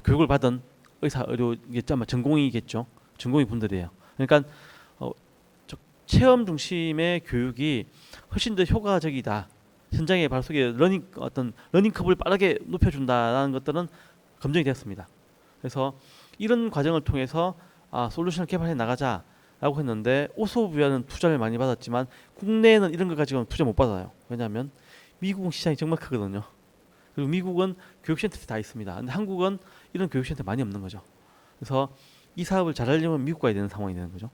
교육을 받은 의료겠죠. 아마 전공의겠죠. 전공의 분들이에요. 그러니까 체험 중심의 교육이 훨씬 더 효과적이다. 현장의 발 속에 러닝 커브를 빠르게 높여준다라는 것들은 검증이 되었습니다. 그래서 이런 과정을 통해서 솔루션을 개발해 나가자라고 했는데 오소 VR은 투자를 많이 받았지만 국내에는 이런 거 가지고는 투자 못 받아요. 왜냐하면 미국은 시장이 정말 크거든요. 그리고 미국은 교육센터들이 다 있습니다. 근데 한국은 이런 교육센터 많이 없는 거죠. 그래서 이 사업을 잘하려면 미국 가야 되는 상황이 되는 거죠.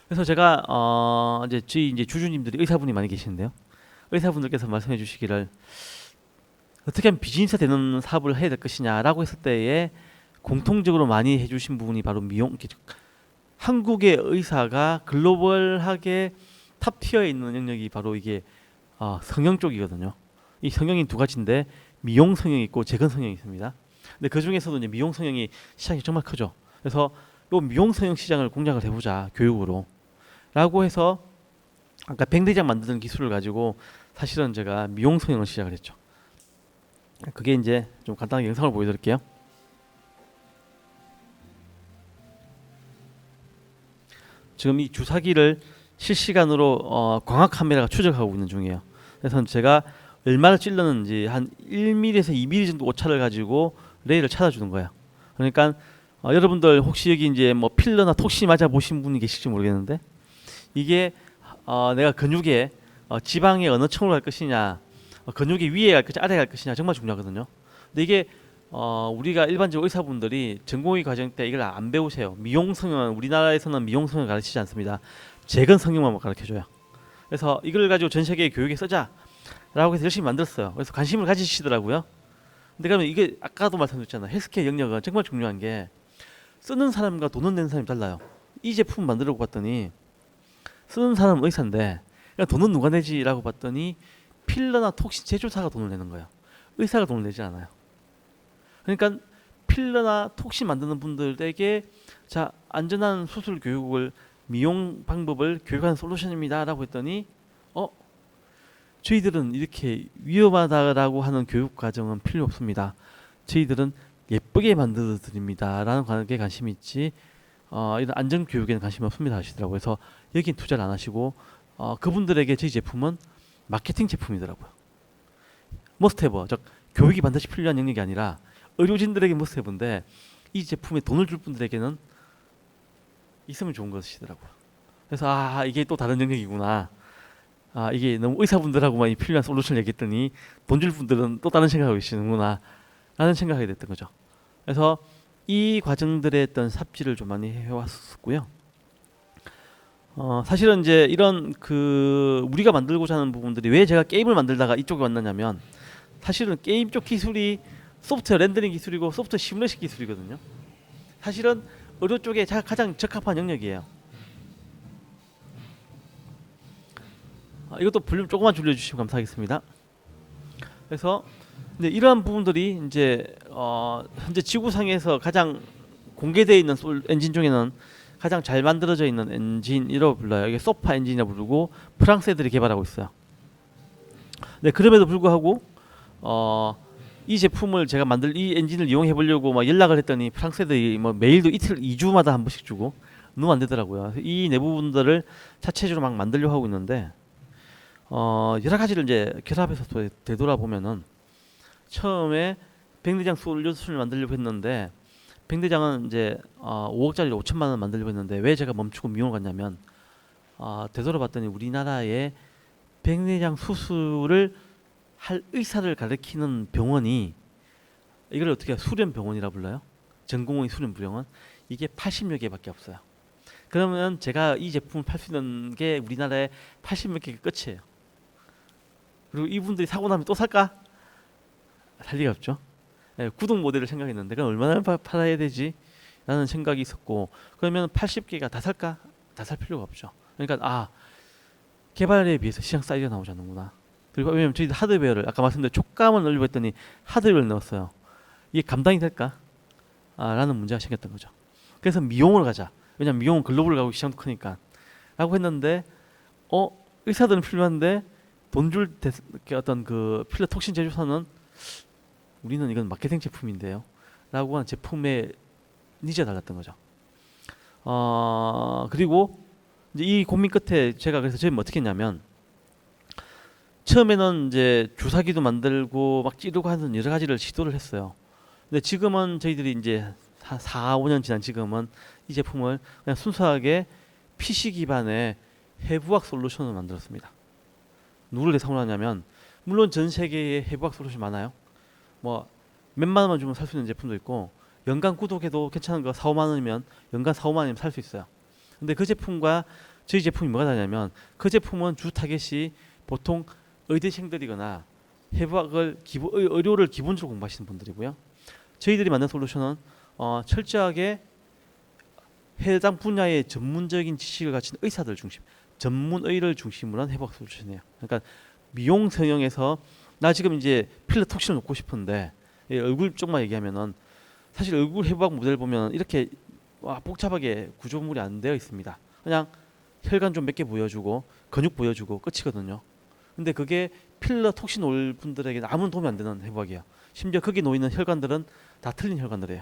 그래서 제가 이제 저희 주주님들이 의사분이 많이 계시는데요. 의사분들께서 말씀해 주시기를 어떻게 하면 비즈니스 되는 사업을 해야 될 것이냐라고 했을 때에 공통적으로 많이 해주신 부분이 바로 미용. 한국의 의사가 글로벌하게 탑 티어에 있는 영역이 바로 이게 성형 쪽이거든요. 이 성형이 두 가지인데 미용 성형이 있고 재건 성형이 있습니다. 근데 그 중에서도 이제 미용 성형이 시장이 정말 크죠. 그래서 이 미용 성형 시장을 공략을 해보자 교육으로 라고 해서 아까 백내장 만드는 기술을 가지고 사실은 제가 미용 성형을 시작을 했죠. 그게 이제 좀 간단하게 영상을 보여드릴게요. 지금 이 주사기를 실시간으로 광학 카메라가 추적하고 있는 중이에요. 그래서 제가 얼마나 찔렀는지 한 1mm에서 2mm 정도 오차를 가지고 레이를 찾아주는 거예요. 그러니까 여러분들 혹시 여기 이제 뭐 필러나 톡시 맞아 보신 분이 계실지 모르겠는데 이게 내가 근육에 지방의 어느 층으로 갈 것이냐 근육이 위에 갈 것이냐 아래에 갈 것이냐 정말 중요하거든요. 근데 이게 우리가 일반적으로 의사분들이 전공의 과정 때 이걸 안 배우세요. 미용 성형 우리나라에서는 미용 성형 가르치지 않습니다. 재건 성형만 가르쳐줘요. 그래서 이걸 가지고 전 세계 교육에 쓰자라고 해서 열심히 만들었어요. 그래서 관심을 가지시더라고요. 근데 그러면 이게 아까도 말씀드렸잖아요. 헬스케어 영역은 정말 중요한 게 쓰는 사람과 돈을 내는 사람이 달라요. 이 제품 만들어 봤더니 쓰는 사람은 의사인데 돈은 누가 내지라고 봤더니 필러나 톡신 제조사가 돈을 내는 거예요. 의사가 돈을 내지 않아요. 그러니까 필러나 톡신 만드는 분들에게 자 안전한 수술 교육을 미용 방법을 교육하는 솔루션입니다라고 했더니 저희들은 이렇게 위험하다라고 하는 교육 과정은 필요 없습니다. 저희들은 예쁘게 만들어 드립니다라는 게 관심이 있지 이런 안전 교육에는 관심이 없습니다 하시더라고요. 그래서 여긴 투자를 안 하시고 그분들에게 저희 제품은 마케팅 제품이더라고요. 머스트헤버, 즉 교육이 반드시 필요한 영역이 아니라 의료진들에게 머스트헤버인데 이 제품에 돈을 줄 분들에게는 있으면 좋은 것이더라고요. 그래서 이게 또 다른 영역이구나. 이게 너무 의사분들하고만 필요한 솔루션을 얘기했더니 돈 줄 분들은 또 다른 생각을 하시는구나 라는 생각이 됐던 거죠. 그래서 이 과정들에 어떤 삽질을 좀 많이 해왔었고요. 사실은 이제 이런 우리가 만들고자 하는 부분들이 왜 제가 게임을 만들다가 이쪽에 왔느냐면 사실은 게임 쪽 기술이 소프트웨어 렌더링 기술이고 소프트웨어 시뮬레이션 기술이거든요. 사실은 의료 쪽에 가장 적합한 영역이에요. 이것도 볼륨 조금만 줄여주시면 감사하겠습니다. 그래서 이제 이러한 부분들이 이제 현재 지구상에서 가장 공개되어 있는 엔진 중에는 가장 잘 만들어져 있는 엔진이라고 불러요. 이게 소파 엔진이라고 부르고 프랑스 애들이 개발하고 있어요. 네, 그럼에도 불구하고 이 제품을 제가 이 엔진을 이용해 보려고 막 연락을 했더니 프랑스 애들이 뭐 메일도 이틀 2주마다 한 번씩 주고 너무 안 되더라고요. 이 내부 분들을 자체적으로 막 만들려고 하고 있는데 여러 가지를 이제 결합해서 되돌아보면은 처음에 백내장 솔루션을 만들려고 했는데 백내장은 이제 5억짜리로 5천만 원 만들려고 했는데 왜 제가 멈추고 미용을 갔냐면 되돌아봤더니 우리나라에 백내장 수술을 할 의사를 가르치는 병원이 이걸 어떻게 수련 병원이라 불러요? 전공의 수련 병원 이게 80여 개밖에 없어요. 그러면 제가 이 제품을 팔 수 있는 게 우리나라에 80몇 개가 끝이에요. 그리고 이분들이 사고 나면 또 살까? 살 리가 없죠. 네, 구독 모델을 생각했는데 그럼 얼마나 팔아야 되지? 라는 생각이 있었고 그러면 80개가 다 살까? 다 살 필요가 없죠. 그러니까 개발에 비해서 시장 사이즈가 나오지 않는구나. 그리고 왜냐면 저희 하드웨어를 아까 말씀드린 촉감을 넣으려고 했더니 하드웨어를 넣었어요. 이게 감당이 될까? 라는 문제가 생겼던 거죠. 그래서 미용으로 가자. 왜냐면 미용은 글로벌 가고 시장도 크니까 라고 했는데 의사들은 필요한데 돈 줄 어떤 필러 톡신 제조사는 우리는 이건 마케팅 제품인데요 라고 한 제품에 니즈가 달랐던 거죠. 그리고 이제 이 고민 끝에 제가 그래서 저희는 어떻게 했냐면 처음에는 이제 주사기도 만들고 막 찌르고 하는 여러 가지를 시도를 했어요. 근데 지금은 저희들이 이제 4, 5년 지난 지금은 이 제품을 그냥 순수하게 PC 기반의 해부학 솔루션을 만들었습니다. 누구를 대상으로 하냐면 물론 전 세계에 해부학 솔루션 많아요. 뭐 몇만 원만 주면 살 수 있는 제품도 있고 연간 구독해도 괜찮은 거 4, 5만 원이면 연간 4, 5만 원이면 살 수 있어요. 근데 그 제품과 저희 제품이 뭐가 다르냐면 그 제품은 주 타겟이 보통 의대생들이거나 해부학을 의료를 기본적으로 공부하시는 분들이고요. 저희들이 만든 솔루션은 철저하게 해당 분야의 전문적인 지식을 가진 의사들 중심, 전문의를 중심으로 한 해부학 솔루션이에요. 그러니까 미용 성형에서 나 지금 이제 필러 톡신을 놓고 싶은데 얼굴 쪽만 얘기하면은 사실 얼굴 해부학 모델 보면 이렇게 복잡하게 구조물이 안 되어 있습니다. 그냥 혈관 좀 몇 개 보여주고 근육 보여주고 끝이거든요. 근데 그게 필러 톡신 올 분들에게 아무런 도움이 안 되는 해부학이에요. 심지어 거기 놓이는 혈관들은 다 틀린 혈관들이에요.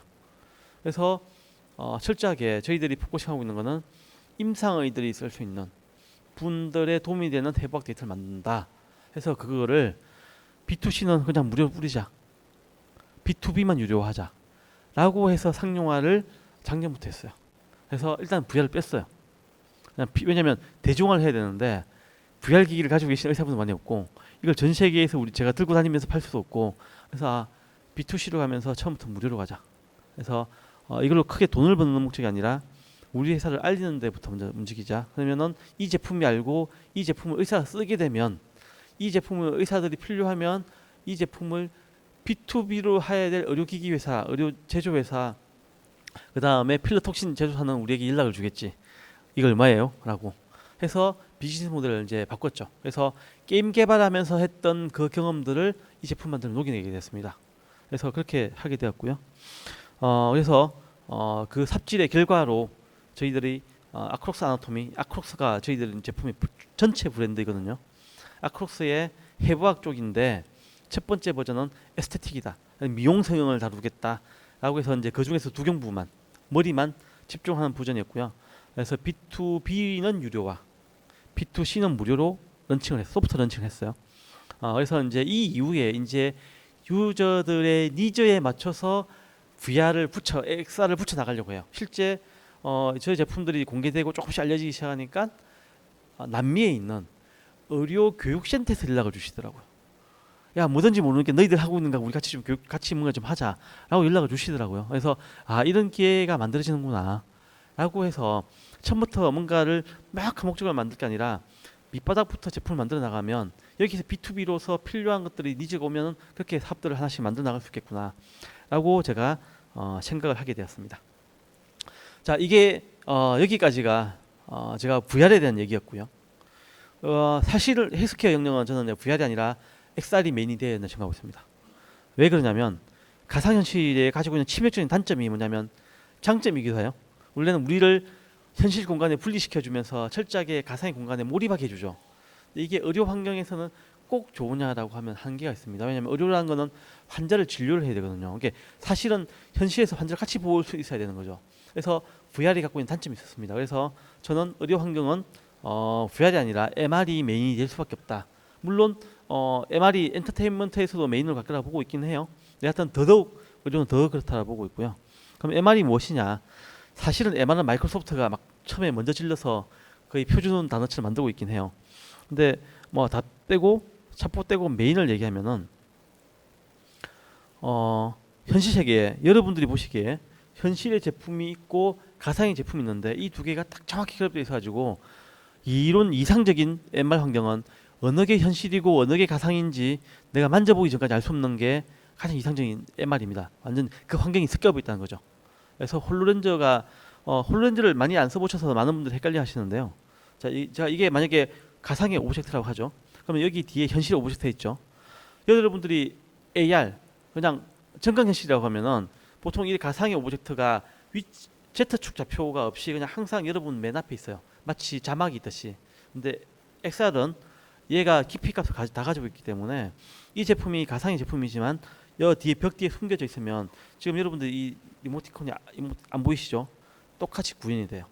그래서 철저하게 저희들이 포커싱하고 있는 거는 임상의들이 쓸 수 있는 분들의 도움이 되는 해부학 데이터를 만든다. 해서 그거를 B2C는 그냥 무료 뿌리자. B2B만 유료화하자. 라고 해서 상용화를 작년부터 했어요. 그래서 일단 VR을 뺐어요. 왜냐면 대중화를 해야 되는데 VR 기기를 가지고 계신 의사분들 많이 없고 이걸 전 세계에서 제가 들고 다니면서 팔 수도 없고 그래서 B2C로 가면서 처음부터 무료로 가자. 그래서 이걸로 크게 돈을 버는 목적이 아니라 우리 회사를 알리는 데부터 먼저 움직이자. 그러면은 이 제품이 알고 이 제품을 의사가 쓰게 되면 이 제품을 의사들이 필요하면 이 제품을 B2B로 해야 될 의료기기 회사, 의료 제조 회사, 그 다음에 필러 톡신 제조사는 우리에게 연락을 주겠지. 이거 얼마예요? 라고 해서 비즈니스 모델을 이제 바꿨죠. 그래서 게임 개발하면서 했던 그 경험들을 이 제품 만들어 녹여내게 됐습니다. 그래서 그렇게 하게 되었고요. 그래서 그 삽질의 결과로 저희들이 아크록스 아나토미, 아크록스가 저희들 제품의 전체 브랜드이거든요. 아크록스의 해부학 쪽인데 첫 번째 버전은 에스테틱이다. 미용 성형을 다루겠다라고 해서 이제 그 중에서 두 경부만 머리만 집중하는 버전이었고요. 그래서 B2B는 유료화, B2C는 무료로 런칭을 했어요. 소프트 런칭을 했어요. 그래서 이제 이 이후에 이제 유저들의 니즈에 맞춰서 VR을 XR을 붙여 나가려고 해요. 실제 저희 제품들이 공개되고 조금씩 알려지기 시작하니까 남미에 있는 의료 교육센터에서 연락을 주시더라고요. 야, 뭐든지 모르는 게 너희들 하고 있는 거 우리 같이 좀 같이 뭔가 좀 하자라고 연락을 주시더라고요. 그래서 이런 기회가 만들어지는구나라고 해서 처음부터 뭔가를 막 목적을 만들 게 아니라 밑바닥부터 제품을 만들어 나가면 여기서 B2B로서 필요한 것들이 니즈가 오면 그렇게 사업들을 하나씩 만들어 나갈 수 있겠구나라고 제가 생각을 하게 되었습니다. 자, 이게 여기까지가 제가 VR에 대한 얘기였고요. 사실 헬스케어 영역은 저는 VR이 아니라 XR이 메인이 되어야 된다고 생각하고 있습니다. 왜 그러냐면 가상현실에 가지고 있는 치명적인 단점이 뭐냐면 장점이기도 해요. 원래는 우리를 현실 공간에 분리시켜주면서 철저하게 가상의 공간에 몰입하게 해주죠. 이게 의료 환경에서는 꼭 좋으냐라고 하면 한계가 있습니다. 왜냐하면 의료라는 거는 환자를 진료를 해야 되거든요. 이게 사실은 현실에서 환자를 같이 볼 수 있어야 되는 거죠. 그래서 VR이 갖고 있는 단점이 있었습니다. 그래서 저는 의료 환경은 VR이 아니라 MR이 메인이 될 수밖에 없다. 물론 MR이 엔터테인먼트에서도 메인으로 갖고 보고 있긴 해요. 하여튼 더더욱 의료는 더 그렇다고 보고 있고요. 그럼 MR이 무엇이냐? 사실은 MR은 마이크로소프트가 막 처음에 먼저 질러서 거의 표준 단어처럼 만들고 있긴 해요. 근데 뭐 다 빼고 차포 떼고 메인을 얘기하면은 현실 세계에 여러분들이 보시기에 현실의 제품이 있고 가상의 제품이 있는데 이 두 개가 딱 정확히 결합되어 있어가지고 이론 이상적인 MR 환경은 어느 게 현실이고 어느 게 가상인지 내가 만져보기 전까지 알 수 없는 게 가장 이상적인 MR입니다. 완전 그 환경이 섞여 있다는 거죠. 그래서 홀로렌즈를 많이 안 써보셔서 많은 분들이 헷갈려 하시는데요. 자, 이게 만약에 가상의 오브젝트라고 하죠. 그러면 여기 뒤에 현실 오브젝트 있죠. 여러분들이 AR 그냥 정강현실이라고 하면은 보통 이 가상의 오브젝트가 Z축 좌표가 없이 그냥 항상 여러분 맨 앞에 있어요. 마치 자막이 있듯이. 근데 XR은 얘가 깊이값을 다 가지고 있기 때문에 이 제품이 가상의 제품이지만 여 뒤에 벽 뒤에 숨겨져 있으면 지금 여러분들 이 이모티콘이 안 보이시죠? 똑같이 구현이 돼요.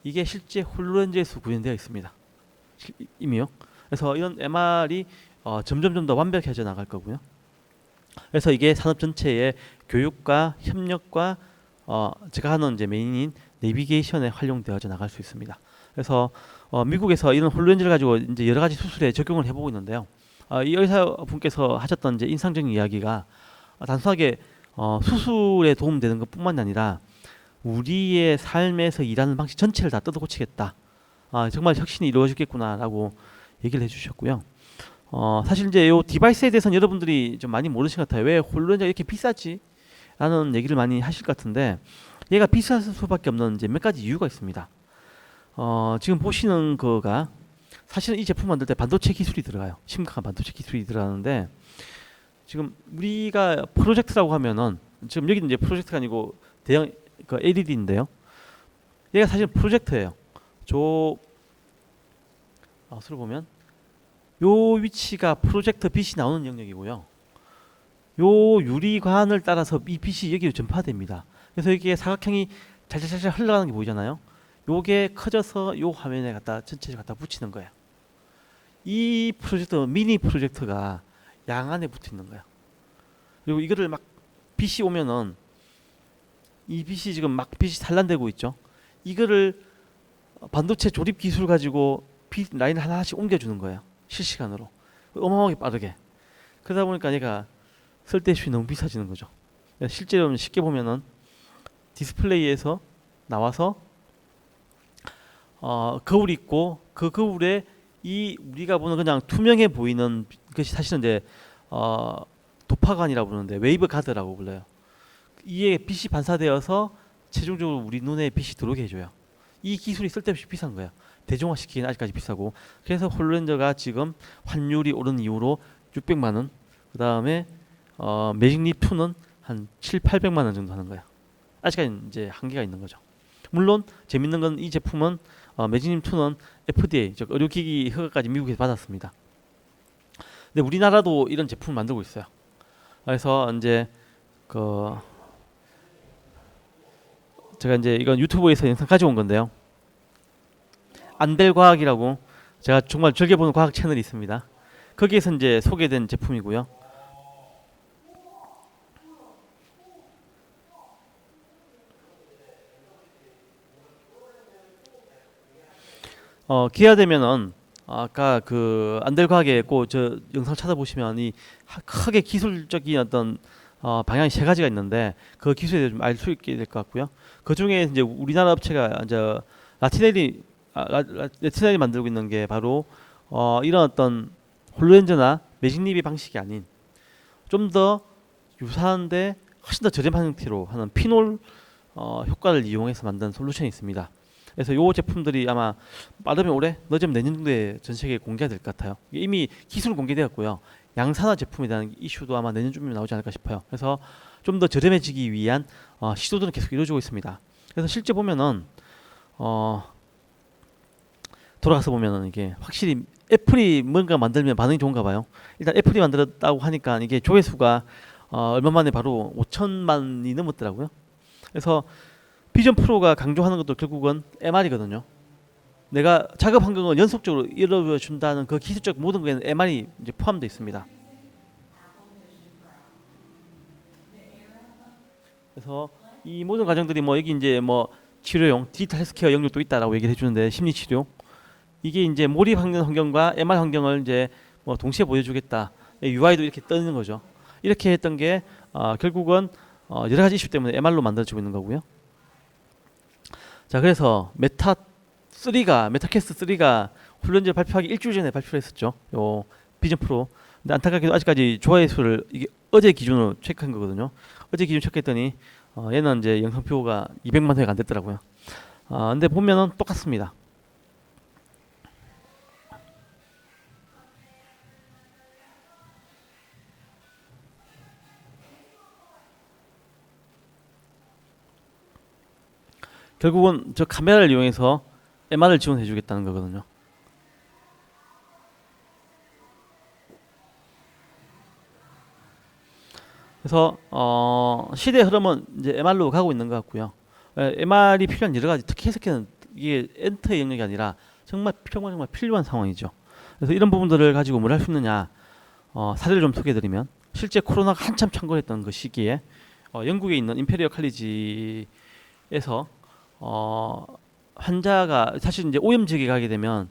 이게 실제 홀로렌즈에서 구현되어 있습니다. 이미요. 그래서 이런 MR이 점점 더 완벽해져 나갈 거고요. 그래서 이게 산업 전체의 교육과 협력과 제가 하는 이제 메인인 내비게이션에 활용되어져 나갈 수 있습니다. 그래서 미국에서 이런 홀로렌즈를 가지고 이제 여러 가지 수술에 적용을 해보고 있는데요. 이 의사분께서 하셨던 이제 인상적인 이야기가 단순하게 수술에 도움되는 것뿐만 아니라 우리의 삶에서 일하는 방식 전체를 다 뜯어고치겠다. 정말 혁신이 이루어지겠구나라고 얘기를 해주셨고요. 사실 이제 이 디바이스에 대해서는 여러분들이 좀 많이 모르신 것 같아요. 왜 홀로렌즈가 이렇게 비싸지? 라는 얘기를 많이 하실 것 같은데 얘가 비쌀 수밖에 없는 이제 몇 가지 이유가 있습니다. 지금 보시는 거가 사실은 이 제품 만들 때 반도체 기술이 들어가요. 심각한 반도체 기술이 들어가는데 지금 우리가 프로젝트라고 하면은 지금 여기는 이제 프로젝트가 아니고 대형 그 LED인데요. 얘가 사실 프로젝터예요. 서로 보면 요 위치가 프로젝터 빛이 나오는 영역이고요. 요 유리관을 따라서 이 빛이 여기로 전파됩니다. 그래서 여기에 사각형이 잘잘잘 흘러가는 게 보이잖아요. 요게 커져서 요 화면에 전체를 갖다 붙이는 거예요. 이 프로젝터 미니 프로젝터가 양 안에 붙어 있는 거야. 그리고 이거를 막 빛이 오면은 이 빛이 지금 막 빛이 산란되고 있죠. 이거를 반도체 조립 기술 가지고 빛 라인을 하나씩 옮겨주는 거예요. 실시간으로 어마어마하게 빠르게. 그러다 보니까 얘가 쓸데없이 너무 비싸지는 거죠. 실제로 쉽게 보면은 디스플레이에서 나와서 거울이 있고 그 거울에 이 우리가 보는 그냥 투명해 보이는 것이 사실은 이제 도파관이라고 부르는데 웨이브 가드라고 불러요. 이에 빛이 반사되어서 최종적으로 우리 눈에 빛이 들어오게 해줘요. 이 기술이 쓸데없이 비싼 거예요. 대중화시키기는 아직까지 비싸고. 그래서 홀렌저가 지금 환율이 오른 이후로 600만 원, 그 다음에 매직립 2는 한 7, 800만 원 정도 하는 거예요. 아직까지 이제 한계가 있는 거죠. 물론 재밌는 건 이 제품은 매직립 2는 FDA, 즉 의료기기 허가까지 미국에서 받았습니다. 근데 우리나라도 이런 제품을 만들고 있어요. 그래서 이제 제가 이제 이건 유튜브에서 영상 가져온 건데요. 안델과학이라고 제가 정말 즐겨보는 과학 채널이 있습니다. 거기에서 이제 소개된 제품이고요. 기회가 되면은 아까 그 안델과학에 꼭 저 영상 찾아보시면 이 크게 기술적인 어떤 방향이 세 가지가 있는데 그 기술에 대해 좀 알 수 있게 될 것 같고요. 그 중에 이제 우리나라 업체가 이제 라티넬이 만들고 있는 게 바로 이런 어떤 홀로렌즈나 매직립의 방식이 아닌 좀 더 유사한데 훨씬 더 저렴한 형태로 하는 피놀 효과를 이용해서 만든 솔루션이 있습니다. 그래서 이 제품들이 아마 빠르면 올해, 늦으면 내년 정도에 전 세계에 공개가 될 것 같아요. 이미 기술 공개되었고요. 양산화 제품에 대한 이슈도 아마 내년쯤에 나오지 않을까 싶어요. 그래서 좀 더 저렴해지기 위한 시도들은 계속 이루어지고 있습니다. 그래서 실제 보면은 돌아가서 보면은 이게 확실히 애플이 뭔가 만들면 반응이 좋은가 봐요. 일단 애플이 만들었다고 하니까 이게 조회수가 얼마 만에 바로 5천만이 넘었더라고요. 그래서 비전 프로가 강조하는 것도 결국은 MR이거든요. 내가 작업 환경을 연속적으로 이루어 준다는 그 기술적 모든 거에는 MR이 이제 포함되어 있습니다. 그래서 이 모든 과정들이 뭐 여기 이제 뭐 치료용 디지털 헬스케어 영역도 있다라고 얘기를 해주는데 심리 치료 이게 이제 몰입 환경과 MR 환경을 이제 뭐 동시에 보여주겠다. UI도 이렇게 뜨는 거죠. 이렇게 했던 게 결국은 여러 가지 이슈 때문에 MR로 만들어지고 있는 거고요. 자, 그래서 메타캐스트 3가 홀렌즈 발표하기 일주일 전에 발표를 했었죠. 요 비전 프로. 근데 안타깝게도 아직까지 조회수를 이게 어제 기준으로 체크한 거거든요. 어제 기준 체크했더니 얘는 이제 영상표가 200만 회가 안 됐더라고요. 근데 보면은 똑같습니다. 결국은 저 카메라를 이용해서 MR을 지원해 주겠다는 거거든요. 그래서 시대의 흐름은 이제 MR로 가고 있는 것 같고요. MR이 필요한 여러 가지, 특히 해석해는 이게 엔터의 영역이 아니라 정말 필요한 상황이죠. 그래서 이런 부분들을 가지고 뭘 할 수 있느냐, 사례를 좀 소개해드리면 실제 코로나가 한참 창궐했던 그 시기에 영국에 있는 임페리얼 칼리지에서 환자가 사실 이제 오염 지역에 가게 되면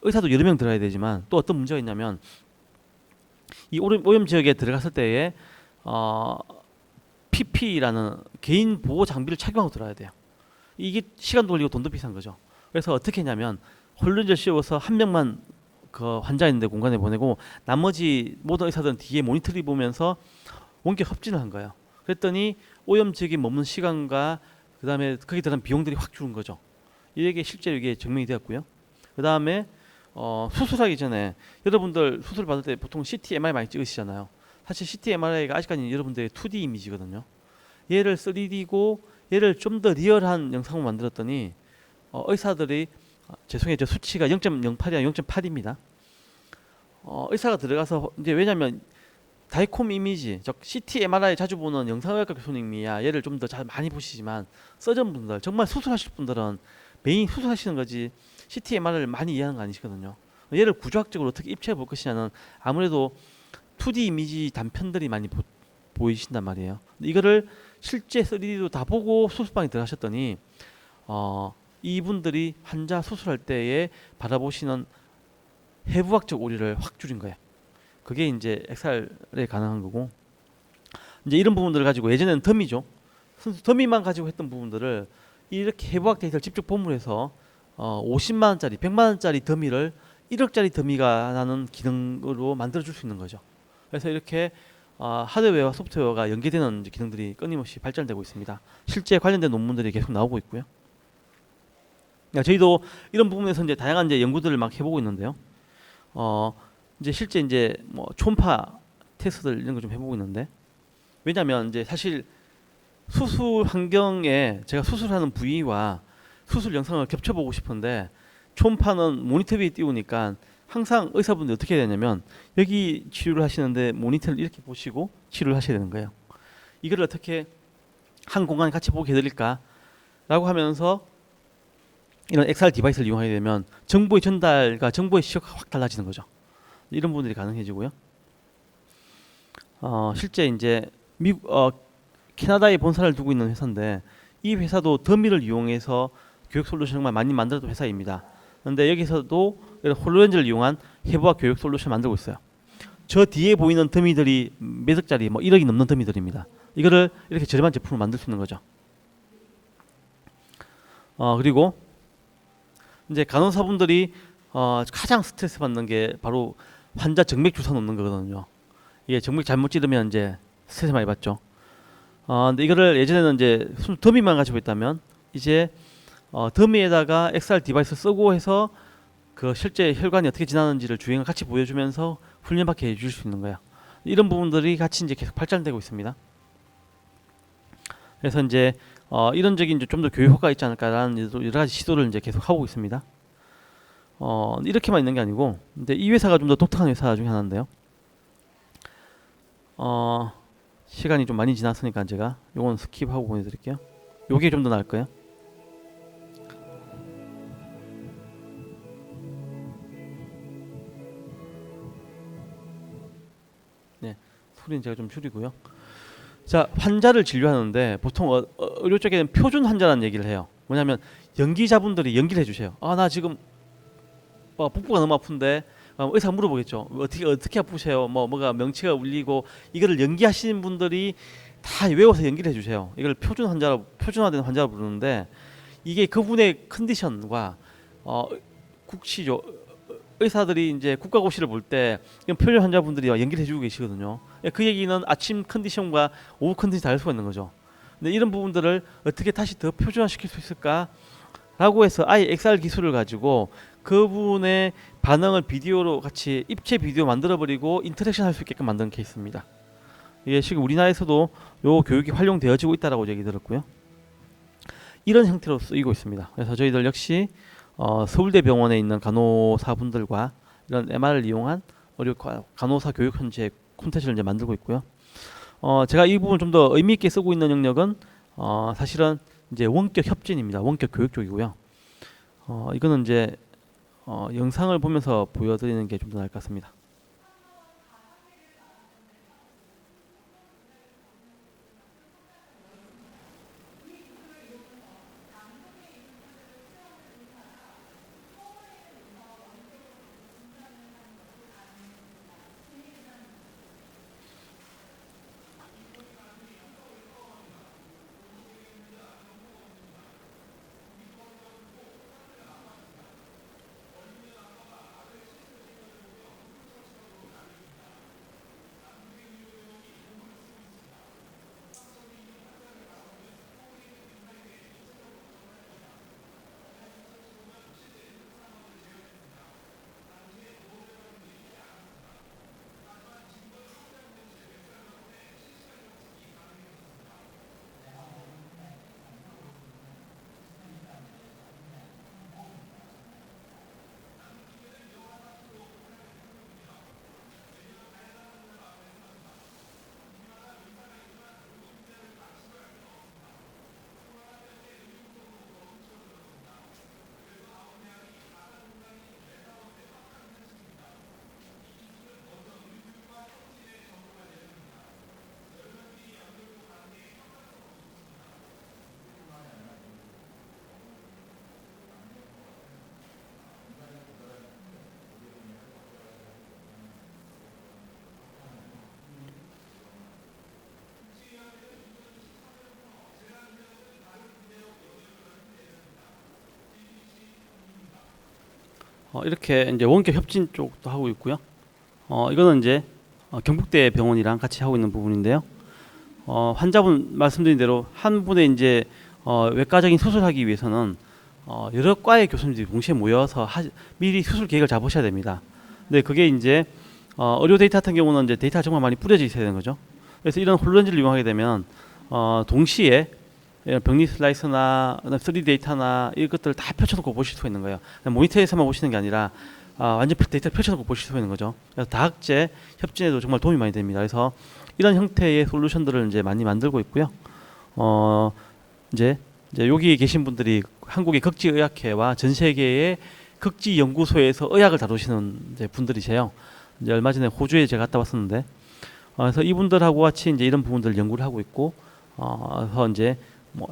의사도 여러 명 들어야 되지만 또 어떤 문제가 있냐면 이 오염 지역에 들어갔을 때에 PPE라는 개인 보호 장비를 착용하고 들어야 돼요. 이게 시간도 걸리고 돈도 비싼 거죠. 그래서 어떻게 했냐면 홀렌즈를 씌워서 한 명만 그 환자 있는데 공간에 보내고 나머지 모든 의사들은 뒤에 모니터를 보면서 원격 협진을 한 거예요. 그랬더니 오염 지역에 머무는 시간과 그 다음에 거기에 들어간 비용들이 확 줄은 거죠. 이게 실제로 이게 증명이 되었고요. 그 다음에 수술하기 전에 여러분들 수술 받을 때 보통 CT, MRI 많이 찍으시잖아요. 사실 CT, MRI가 아직까지 여러분들의 2D 이미지거든요. 얘를 3D고 얘를 좀 더 리얼한 영상을 만들었더니 의사들이 죄송해요, 저 수치가 0.08이 아니라 0.8입니다. 의사가 들어가서 이제 왜냐면 다이콤 이미지, 즉 CT, MRI 자주 보는 영상의학과 교수님이야 얘를 좀 더 잘 많이 보시지만 서전 분들, 정말 수술하실 분들은 메인 수술하시는 거지 CT, MRI를 많이 이해하는 거 아니시거든요. 얘를 구조학적으로 어떻게 입체해 볼 것이냐는 아무래도 2D 이미지 단편들이 많이 보이신단 말이에요. 이거를 실제 3D도 다 보고 수술방에 들어가셨더니 이분들이 환자 수술할 때에 바라보시는 해부학적 오류를 확 줄인 거예요. 그게 이제 XR에 가능한 거고, 이제 이런 부분들을 가지고 예전에는 더미죠. 순수 더미만 가지고 했던 부분들을 이렇게 해부학 데이터를 직접 본물해서 50만 원짜리, 100만 원짜리 더미를 1억짜리 더미가 나는 기능으로 만들어 줄 수 있는 거죠. 그래서 이렇게 하드웨어와 소프트웨어가 연계되는 이제 기능들이 끊임없이 발전되고 있습니다. 실제 관련된 논문들이 계속 나오고 있고요. 그러니까 저희도 이런 부분에서 이제 다양한 이제 연구들을 막 해보고 있는데요. 이제 실제 이제 뭐 초음파 테스트들 이런 거 좀 해보고 있는데, 왜냐하면 이제 사실 수술 환경에 제가 수술하는 부위와 수술 영상을 겹쳐보고 싶은데 초음파는 모니터 위에 띄우니까 항상 의사분들이 어떻게 해야 되냐면 여기 치료를 하시는데 모니터를 이렇게 보시고 치료를 하셔야 되는 거예요. 이걸 어떻게 한 공간에 같이 보게 해드릴까 라고 하면서 이런 XR 디바이스를 이용하게 되면 정보의 전달과 정보의 시효가 확 달라지는 거죠. 이런 부분들이 가능해지고요. 실제 이제 캐나다에 본사를 두고 있는 회사인데 이 회사도 더미를 이용해서 교육 솔루션을 정말 많이 만들었던 회사입니다. 그런데 여기서도 홀로렌즈를 이용한 해부학 교육 솔루션을 만들고 있어요. 저 뒤에 보이는 더미들이 몇 억짜리, 뭐 1억이 넘는 더미들입니다. 이거를 이렇게 저렴한 제품을 만들 수 있는 거죠. 그리고 이제 간호사분들이 가장 스트레스 받는 게 바로 환자 정맥 주사 놓는 거거든요. 이게 정맥 잘못 찌르면 이제 스트레스 많이 받죠. 근데 이거를 예전에는 이제 더미만 가지고 있다면 이제 더미에다가 XR 디바이스 쓰고 해서 그 실제 혈관이 어떻게 지나는지를 주행을 같이 보여주면서 훈련받게 해줄 수 있는 거예요. 이런 부분들이 같이 이제 계속 발전되고 있습니다. 그래서 이제 이런적인 좀 더 교육 효과가 있지 않을까라는 여러 가지 시도를 이제 계속 하고 있습니다. 이렇게만 있는 게 아니고, 근데 이 회사가 좀 더 독특한 회사 중에 하나인데요. 시간이 좀 많이 지났으니까 제가 요건 스킵하고 보내드릴게요. 요게 좀 더 나을 거예요. 네, 소리는 제가 좀 줄이고요. 자, 환자를 진료하는데 보통 의료 쪽에는 표준 환자라는 얘기를 해요. 뭐냐면 연기자분들이 연기를 해주세요. 나 지금 복부가 너무 아픈데 의사가 물어보겠죠. 어떻게 아프세요? 뭐가 명치가 울리고, 이거를 연기하시는 분들이 다 외워서 연기를 해주세요. 이걸 표준화된 환자로 부르는데, 이게 그분의 컨디션과 국시죠. 의사들이 이제 국가고시를 볼 때 표준 환자분들이 연기를 해주고 계시거든요. 그 얘기는 아침 컨디션과 오후 컨디션이 다를 수가 있는 거죠. 근데 이런 부분들을 어떻게 다시 더 표준화시킬 수 있을까라고 해서 아예 XR 기술을 가지고 그분의 반응을 비디오로 같이 입체 비디오 만들어버리고 인터랙션 할 수 있게끔 만든 케이스입니다. 이게 지금 우리나라에서도 요 교육이 활용되어지고 있다라고 얘기 들었고요. 이런 형태로 쓰이고 있습니다. 그래서 저희들 역시 서울대병원에 있는 간호사분들과 이런 MR을 이용한 의료 간호사 교육 현재 콘텐츠를 이제 만들고 있고요. 제가 이 부분 좀 더 의미 있게 쓰고 있는 영역은 사실은 이제 원격 협진입니다. 원격 교육 쪽이고요. 이거는 이제 영상을 보면서 보여드리는 게 좀 더 나을 것 같습니다. 이렇게 이제 원격 협진 쪽도 하고 있고요. 이거는 이제 경북대 병원이랑 같이 하고 있는 부분인데요. 환자분 말씀드린 대로 한 분의 이제 외과적인 수술하기 위해서는 여러 과의 교수님들이 동시에 모여서 미리 수술 계획을 잡으셔야 됩니다. 근데 그게 이제 의료 데이터 같은 경우는 이제 데이터가 정말 많이 뿌려져 있어야 되는 거죠. 그래서 이런 홀런지를 이용하게 되면 동시에 이런 병리 슬라이스나 3D 데이터나 이것들을 다 펼쳐놓고 보실 수가 있는 거예요. 모니터에서만 보시는 게 아니라 완전 데이터를 펼쳐놓고 보실 수가 있는 거죠. 그래서 다학제 협진에도 정말 도움이 많이 됩니다. 그래서 이런 형태의 솔루션들을 이제 많이 만들고 있고요. 이제 여기 계신 분들이 한국의 극지의학회와 전 세계의 극지 연구소에서 의학을 다루시는 이제 분들이세요. 이제 얼마 전에 호주에 제가 갔다 왔었는데, 그래서 이분들하고 같이 이제 이런 부분들 연구를 하고 있고, 그래서 이제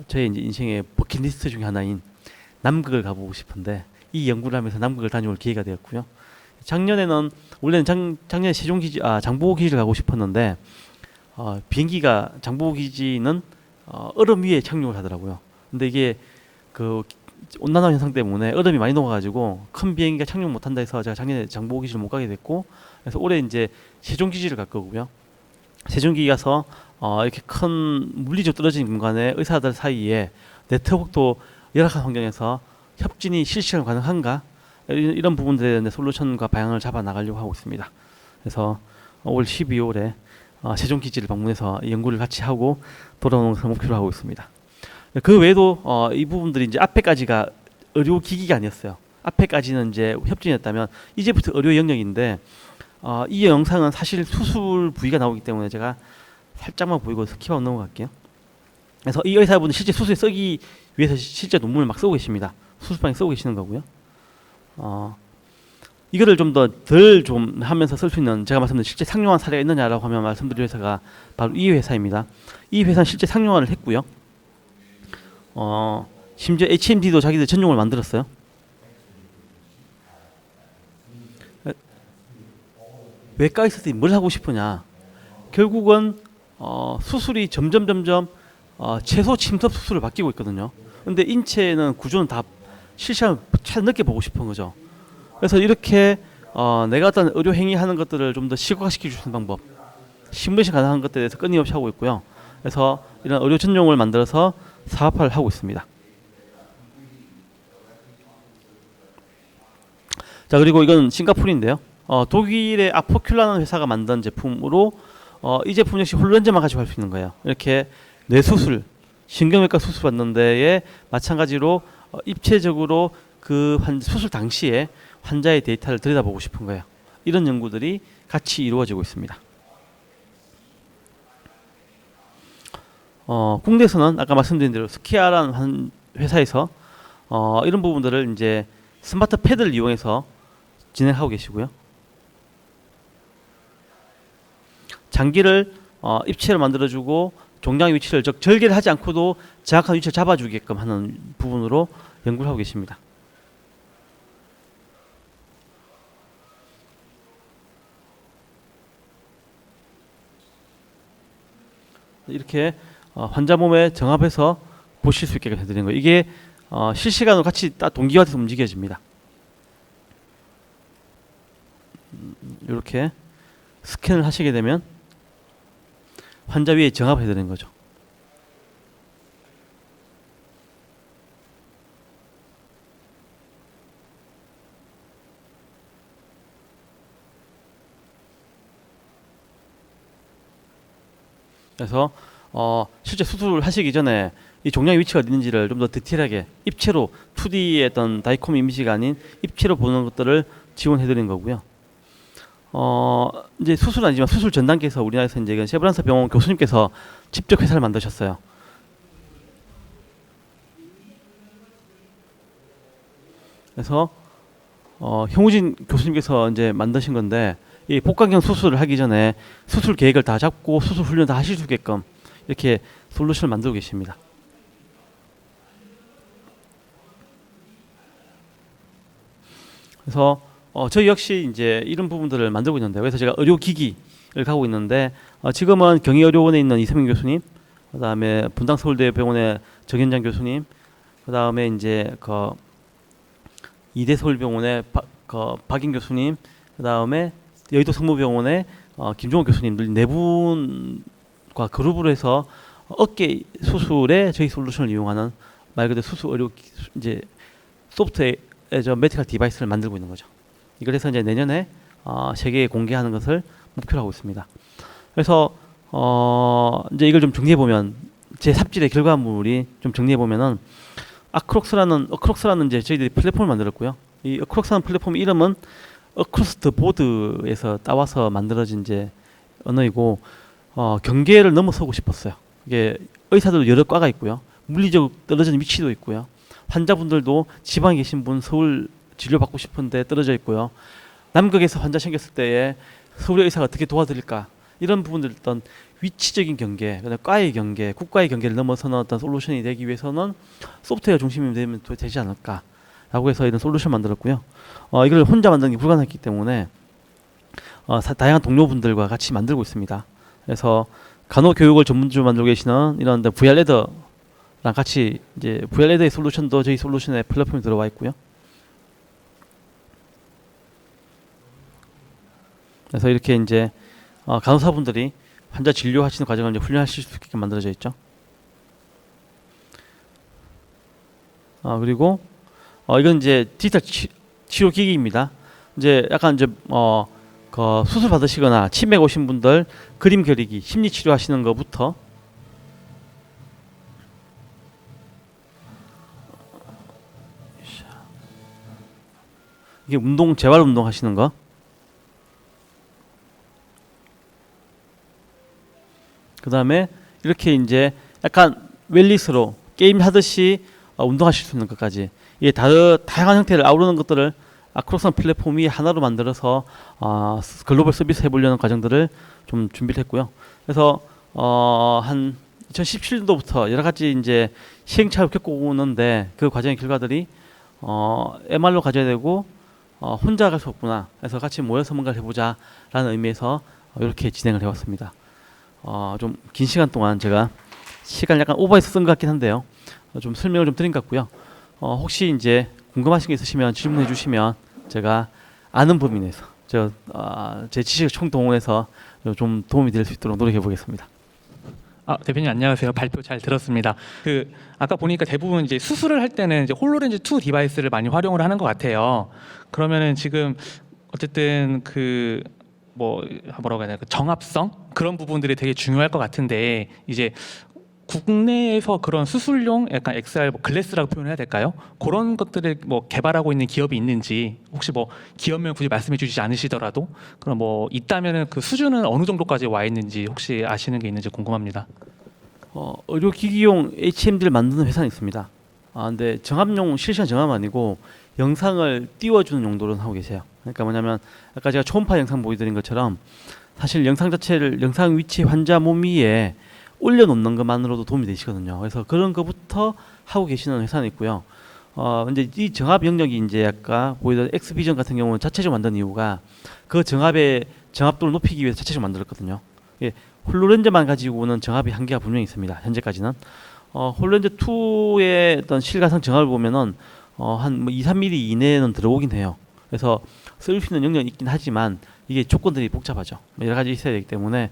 저의 이제 인생의 버킷리스트 중에 하나인 남극을 가보고 싶은데 이 연구를 하면서 남극을 다녀올 기회가 되었고요. 작년에는 원래는 작년에 장보고 기지를 가고 싶었는데 비행기가 장보고 기지는 얼음 위에 착륙을 하더라고요. 근데 이게 그 온난화 현상 때문에 얼음이 많이 녹아가지고 큰 비행기가 착륙 못한다 해서 제가 작년에 장보고 기지를 못 가게 됐고, 그래서 올해 이제 세종 기지를 갈 거고요. 세종기 가서 이렇게 큰 물리적 떨어진 공간에 의사들 사이에 네트워크도 열악한 환경에서 협진이 실시간 가능한가, 이런 부분들에 대한 솔루션과 방향을 잡아 나가려고 하고 있습니다. 그래서 올 12월에 세종기지를 방문해서 연구를 같이 하고 돌아오는 것을 목표로 하고 있습니다. 그 외에도 이 부분들이 이제 앞에까지가 의료기기가 아니었어요. 앞에까지는 이제 협진이었다면 이제부터 의료 영역인데 이 영상은 사실 수술 부위가 나오기 때문에 제가 살짝만 보이고 스킵하고 넘어갈게요. 그래서 이 의사분은 실제 수술에 쓰기 위해서 실제 논문을 막 쓰고 계십니다. 수술방에 쓰고 계시는 거고요. 이거를 좀 더 덜 좀 하면서 쓸 수 있는, 제가 말씀드린 실제 상용화 사례가 있느냐라고 하면 말씀드릴 회사가 바로 이 회사입니다. 이 회사는 실제 상용화를 했고요. 심지어 HMD도 자기들 전용을 만들었어요. 외과 의사들이 뭘 하고 싶으냐? 결국은 수술이 점점 최소 침습 수술을 바뀌고 있거든요. 근데 인체는 구조는 다 실시간 잘 늦게 보고 싶은 거죠. 그래서 이렇게 내가 어떤 의료 행위 하는 것들을 좀 더 시각화시켜 주는 방법, 시뮬레이션 가능한 것들에 대해서 끊임없이 하고 있고요. 그래서 이런 의료 전용을 만들어서 사업화를 하고 있습니다. 자, 그리고 이건 싱가포르인데요. 독일의 아포큘라는 회사가 만든 제품으로 이 제품 역시 홀런즈만 가지고 할 수 있는 거예요. 이렇게 뇌수술, 신경외과 수술 받는 데에 마찬가지로 입체적으로 그 수술 당시에 환자의 데이터를 들여다보고 싶은 거예요. 이런 연구들이 같이 이루어지고 있습니다. 국내에서는 아까 말씀드린 대로 스키아라는 한 회사에서 이런 부분들을 이제 스마트 패드를 이용해서 진행하고 계시고요. 장기를 입체로 만들어주고 종양의 위치를 절개를 하지 않고도 정확한 위치를 잡아주게끔 하는 부분으로 연구를 하고 계십니다. 이렇게 환자 몸에 정합해서 보실 수 있게 해드리는 거예요. 이게 실시간으로 같이 동기화돼서 움직여집니다. 이렇게 스캔을 하시게 되면 환자 위에 정합해 드리는 거죠. 그래서 실제 수술을 하시기 전에 이 종양의 위치가 어디 있는지를 좀 더 디테일하게 입체로 2D의 어떤 다이콤 이미지가 아닌 입체로 보는 것들을 지원해 드리는 거고요. 이제 수술은 아니지만 수술 전 단계에서 우리나라에서 이제 세브란스 병원 교수님께서 직접 회사를 만드셨어요. 그래서 형우진 교수님께서 이제 만드신 건데, 이 복강경 수술을 하기 전에 수술 계획을 다 잡고 수술 훈련 다 하실 수 있게끔 이렇게 솔루션을 만들고 계십니다. 그래서 저희 역시 이제 이런 부분들을 만들고 있는데, 그래서 제가 의료기기를 가고 있는데 지금은 경희의료원에 있는 이세명 교수님, 그다음에 분당서울대병원의 정현장 교수님, 그다음에 이제 이대서울병원의 그 박인 교수님, 그다음에 여의도 성모병원의 김종호 교수님들 네 분과 그룹으로 해서 어깨 수술에 저희 솔루션을 이용하는 말 그대로 수술 의료 이제 소프트웨어 메디컬 디바이스를 만들고 있는 거죠. 이걸 해서 이제 내년에 세계에 공개하는 것을 목표로 하고 있습니다. 그래서 이제 이걸 좀 정리해 보면 제 삽질의 결과물이 좀 정리해 보면은 어크록스라는 이제 저희들이 플랫폼을 만들었고요. 이 어크록스라는 플랫폼 이름은 어크로스 더 보드에서 따와서 만들어진 이제 언어이고 경계를 넘어서고 싶었어요. 이게 의사들도 여러 과가 있고요. 물리적 떨어진 위치도 있고요. 환자분들도 지방에 계신 분 서울 진료받고 싶은데 떨어져 있고요. 남극에서 환자 생겼을 때에 서울의 의사가 어떻게 도와드릴까 이런 부분들 어떤 위치적인 경계, 그다음에 과의 경계, 국가의 경계를 넘어서는 어떤 솔루션이 되기 위해서는 소프트웨어 중심이 되면 되지 않을까라고 해서 이런 솔루션 만들었고요. 이걸 혼자 만드는 게 불가능했기 때문에 다양한 동료분들과 같이 만들고 있습니다. 그래서 간호교육을 전문적으로 만들고 계시는 이런 VR레더랑 같이 이제 VR레더의 솔루션도 저희 솔루션의 플랫폼에 들어와 있고요. 그래서 이렇게 이제 간호사분들이 환자 진료하시는 과정을 이제 훈련하실 수 있게 만들어져 있죠. 그리고 이건 이제 디지털 치료 기기입니다. 이제 약간 이제 그 수술 받으시거나 치매 오신 분들 그림 그리기, 심리 치료하시는 것부터 이게 운동 재활 운동 하시는 거. 그 다음에 이렇게 이제 약간 웰리스로 게임 하듯이 운동하실 수 있는 것까지 이게 다양한 형태를 아우르는 것들을 아크로스 플랫폼이 하나로 만들어서 글로벌 서비스 해보려는 과정들을 좀 준비를 했고요. 그래서 한 2017년도부터 여러 가지 이제 시행착오를 겪고 오는데 그 과정의 결과들이 MR로 가져야 되고 혼자 갈 수 없구나. 그래서 같이 모여서 뭔가를 해보자라는 의미에서 이렇게 진행을 해왔습니다. 좀 긴 시간 동안 제가 시간 약간 오버해서 쓴 것 같긴 한데요. 좀 설명을 좀 드린 것 같고요. 혹시 이제 궁금하신 게 있으시면 질문해 주시면 제가 아는 범위 내에서 제 지식을 총동원해서 좀 도움이 될 수 있도록 노력해 보겠습니다. 대표님 안녕하세요. 발표 잘 들었습니다. 아까 보니까 대부분 이제 수술을 할 때는 이제 홀로렌즈 2 디바이스를 많이 활용을 하는 것 같아요. 그러면은 지금 어쨌든 뭐라고 해야 되나, 정합성 그런 부분들이 되게 중요할 것 같은데 이제 국내에서 그런 수술용 약간 XR 글래스라고 표현해야 될까요? 그런 것들을 개발하고 있는 기업이 있는지 혹시 기업명 굳이 말씀해 주시지 않으시더라도 그럼 있다면은 그 수준은 어느 정도까지 와 있는지 혹시 아시는 게 있는지 궁금합니다. 의료기기용 HMD를 만드는 회사는 있습니다. 근데 정합용 실시간 정합 아니고 영상을 띄워주는 용도로 하고 계세요. 그러니까 뭐냐면 아까 제가 초음파 영상 보여드린 것처럼 사실 영상 자체를 영상 위치 환자 몸 위에 올려놓는 것만으로도 도움이 되시거든요. 그래서 그런 것부터 하고 계시는 회사는 있고요. 이제 이 정합 영역이 이제 아까 보이던 엑스비전 같은 경우는 자체적으로 만든 이유가 그 정합도를 높이기 위해서 자체적으로 만들었거든요. 홀로렌즈만 가지고는 정합이 한계가 분명히 있습니다. 현재까지는. 홀로렌즈 2의 어떤 실가상 정합을 보면은 한 2-3mm 이내에는 들어오긴 해요. 그래서 쓸 수 있는 영역이 있긴 하지만 이게 조건들이 복잡하죠. 여러 가지 있어야 되기 때문에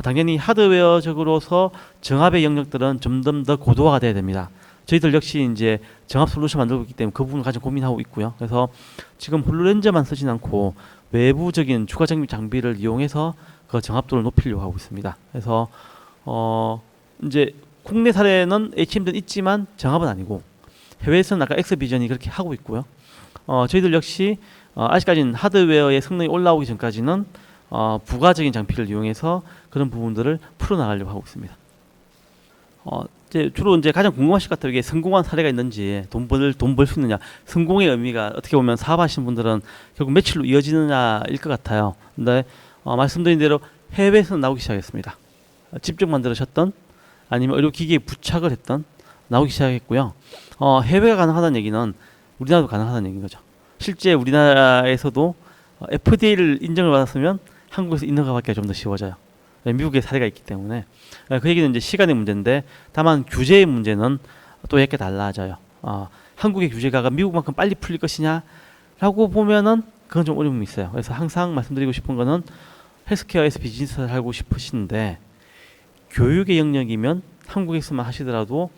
당연히 하드웨어적으로서 정합의 영역들은 점점 더 고도화가 돼야 됩니다. 저희들 역시 이제 정합 솔루션 만들고 있기 때문에 그 부분을 가장 고민하고 있고요. 그래서 지금 홀로렌즈만 쓰진 않고 외부적인 추가적인 장비를 이용해서 그 정합도를 높이려고 하고 있습니다. 그래서 이제 국내 사례는 HMD는 있지만 정합은 아니고 해외에서는 아까 엑스비전이 그렇게 하고 있고요. 저희들 역시 아직까지는 하드웨어의 성능이 올라오기 전까지는 부가적인 장비를 이용해서 그런 부분들을 풀어나가려고 하고 있습니다. 주로 이제 가장 궁금하실 것 같아요. 이게 성공한 사례가 있는지 돈 벌 수 있느냐. 성공의 의미가 어떻게 보면 사업하시는 분들은 결국 매출로 이어지느냐일 것 같아요. 근데 말씀드린 대로 해외에서는 나오기 시작했습니다. 직접 만들으셨던 아니면 의료기기에 부착을 했던 나오기 시작했고요. 해외가 가능하다는 얘기는 우리나라도 가능하다는 얘기인 거죠. 실제 우리나라에서도 FDA를 인정을 받았으면 한국에서 인허가받기가 좀 더 쉬워져요. 미국의 사례가 있기 때문에 그 얘기는 이제 시간의 문제인데 다만 규제의 문제는 또 약간 달라져요. 한국의 규제가 미국만큼 빨리 풀릴 것이냐라고 보면은 그건 좀 어려움이 있어요. 그래서 항상 말씀드리고 싶은 거는 헬스케어에서 비즈니스를 하고 싶으신데 교육의 영역이면 한국에서만 하시더라도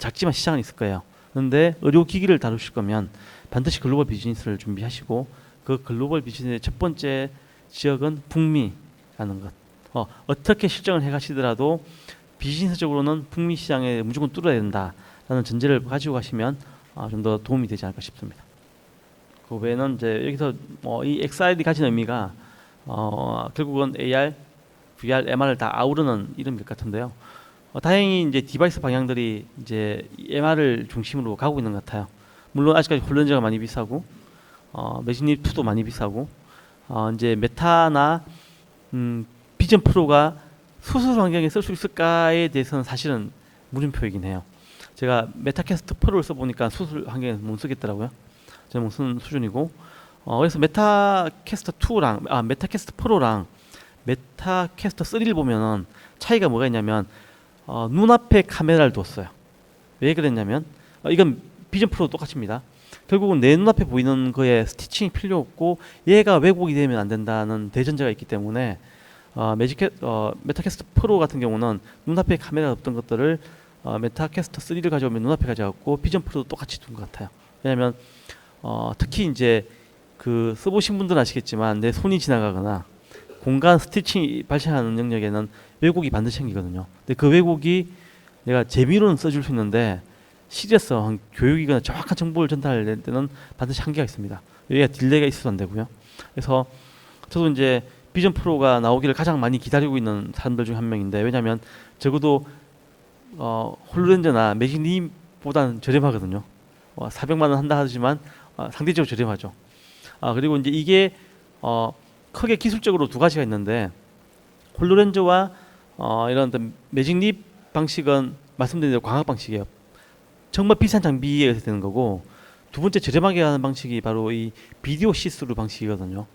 작지만 시장은 있을 거예요. 그런데 의료기기를 다루실 거면 반드시 글로벌 비즈니스를 준비하시고 그 글로벌 비즈니스의 첫 번째 지역은 북미라는 것. 어떻게 실정을 해가시더라도 비즈니스적으로는 북미 시장에 무조건 뚫어야 된다라는 전제를 가지고 가시면 좀 더 도움이 되지 않을까 싶습니다. 그 외에는 이제 여기서 이 XR이 가진 의미가 결국은 AR, VR, MR을 다 아우르는 이름일 것 같은데요. 다행히 이제 디바이스 방향들이 이제 MR을 중심으로 가고 있는 것 같아요. 물론 아직까지 홀렌즈가 많이 비싸고 매직립 2도 많이 비싸고 이제 메타나 비전 프로가 수술 환경에 쓸 수 있을까에 대해서는 사실은 물음표이긴 해요. 제가 메타캐스트 프로를 써보니까 수술 환경에 못 쓰겠더라고요. 제가 못 쓰는 수준이고 그래서 메타캐스트 2랑 메타캐스트 프로랑 메타캐스트 3를 보면은 차이가 뭐가 있냐면 눈앞에 카메라를 뒀어요. 왜 그랬냐면 이건 비전 프로도 똑같습니다. 결국은 내 눈앞에 보이는 거에 스티칭이 필요 없고 얘가 왜곡이 되면 안 된다는 대전제가 있기 때문에 메타캐스트 프로 같은 경우는 눈앞에 카메라가 없던 것들을 메타캐스트 3를 가져오면 눈앞에 가져왔고 비전 프로도 똑같이 둔 것 같아요. 왜냐하면 특히 이제 그 써보신 분들은 아시겠지만 내 손이 지나가거나 공간 스티칭이 발생하는 영역에는 왜곡이 반드시 생기거든요. 근데 그 왜곡이 내가 재미로는 써줄 수 있는데 실제성, 교육이거나 정확한 정보를 전달할 때는 반드시 한계가 있습니다. 여기가 딜레이가 있어도 안 되고요. 그래서 저도 이제 비전 프로가 나오기를 가장 많이 기다리고 있는 사람들 중 한 명인데 왜냐하면 적어도 홀로렌즈나 매직립보다는 저렴하거든요. 400만 원 한다 하지만 상대적으로 저렴하죠. 그리고 이제 이게 크게 기술적으로 두 가지가 있는데 홀로렌즈와 이런 어떤 매직립 방식은 말씀드린 대로 광학 방식이에요. 정말 비싼 장비에 의해서 되는 거고 두 번째 저렴하게 하는 방식이 바로 이 비디오 시스루 방식이거든요.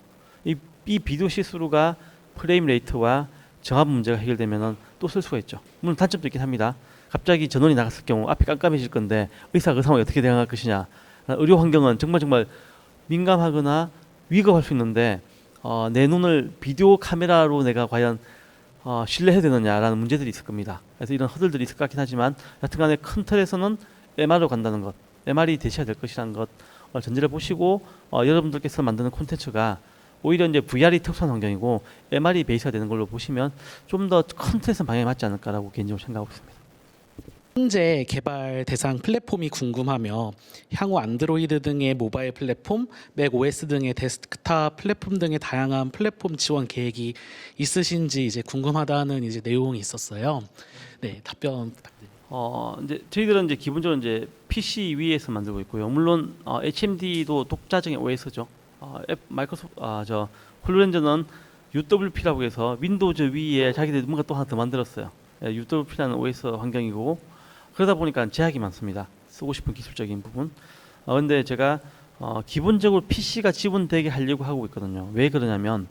이 비디오 시스루가 프레임 레이트와 정합 문제가 해결되면은 또 쓸 수가 있죠. 물론 단점도 있긴 합니다. 갑자기 전원이 나갔을 경우 앞이 깜깜해질 건데 의사가 그 상황에 어떻게 대응할 것이냐. 의료 환경은 정말 민감하거나 위급할 수 있는데 내 눈을 비디오 카메라로 내가 과연 신뢰해야 되느냐라는 문제들이 있을 겁니다. 그래서 이런 허들들이 있을 것 같긴 하지만 여튼간에 큰 틀에서는 MR로 간다는 것, MR이 대체가 될 것이라는 것 전제를 보시고 여러분들께서 만드는 콘텐츠가 오히려 이제 VR이 특수한 환경이고 MR이 베이스가 되는 걸로 보시면 좀 더 큰 틀에서 방향이 맞지 않을까라고 개인적으로 생각하고 있습니다. 현재 개발 대상 플랫폼이 궁금하며 향후 안드로이드 등의 모바일 플랫폼, 맥 OS 등의 데스크탑 플랫폼 등의 다양한 플랫폼 지원 계획이 있으신지 이제 궁금하다는 이제 내용이 있었어요. 네, 답변 부탁드립니다. 이제 저희들은 이제 기본적으로 이제 PC 위에서 만들고 있고요. 물론 HMD도 독자적인 OS죠. 마이크로소프트 저 홀로렌즈는 UWP라고 해서 윈도우즈 위에 자기들 뭔가 또 하나 더 만들었어요. UWP라는 OS 환경이고 그러다 보니까 제약이 많습니다. 쓰고 싶은 기술적인 부분. 근데 제가 기본적으로 PC가 지원되게 하려고 하고 있거든요. 왜 그러냐면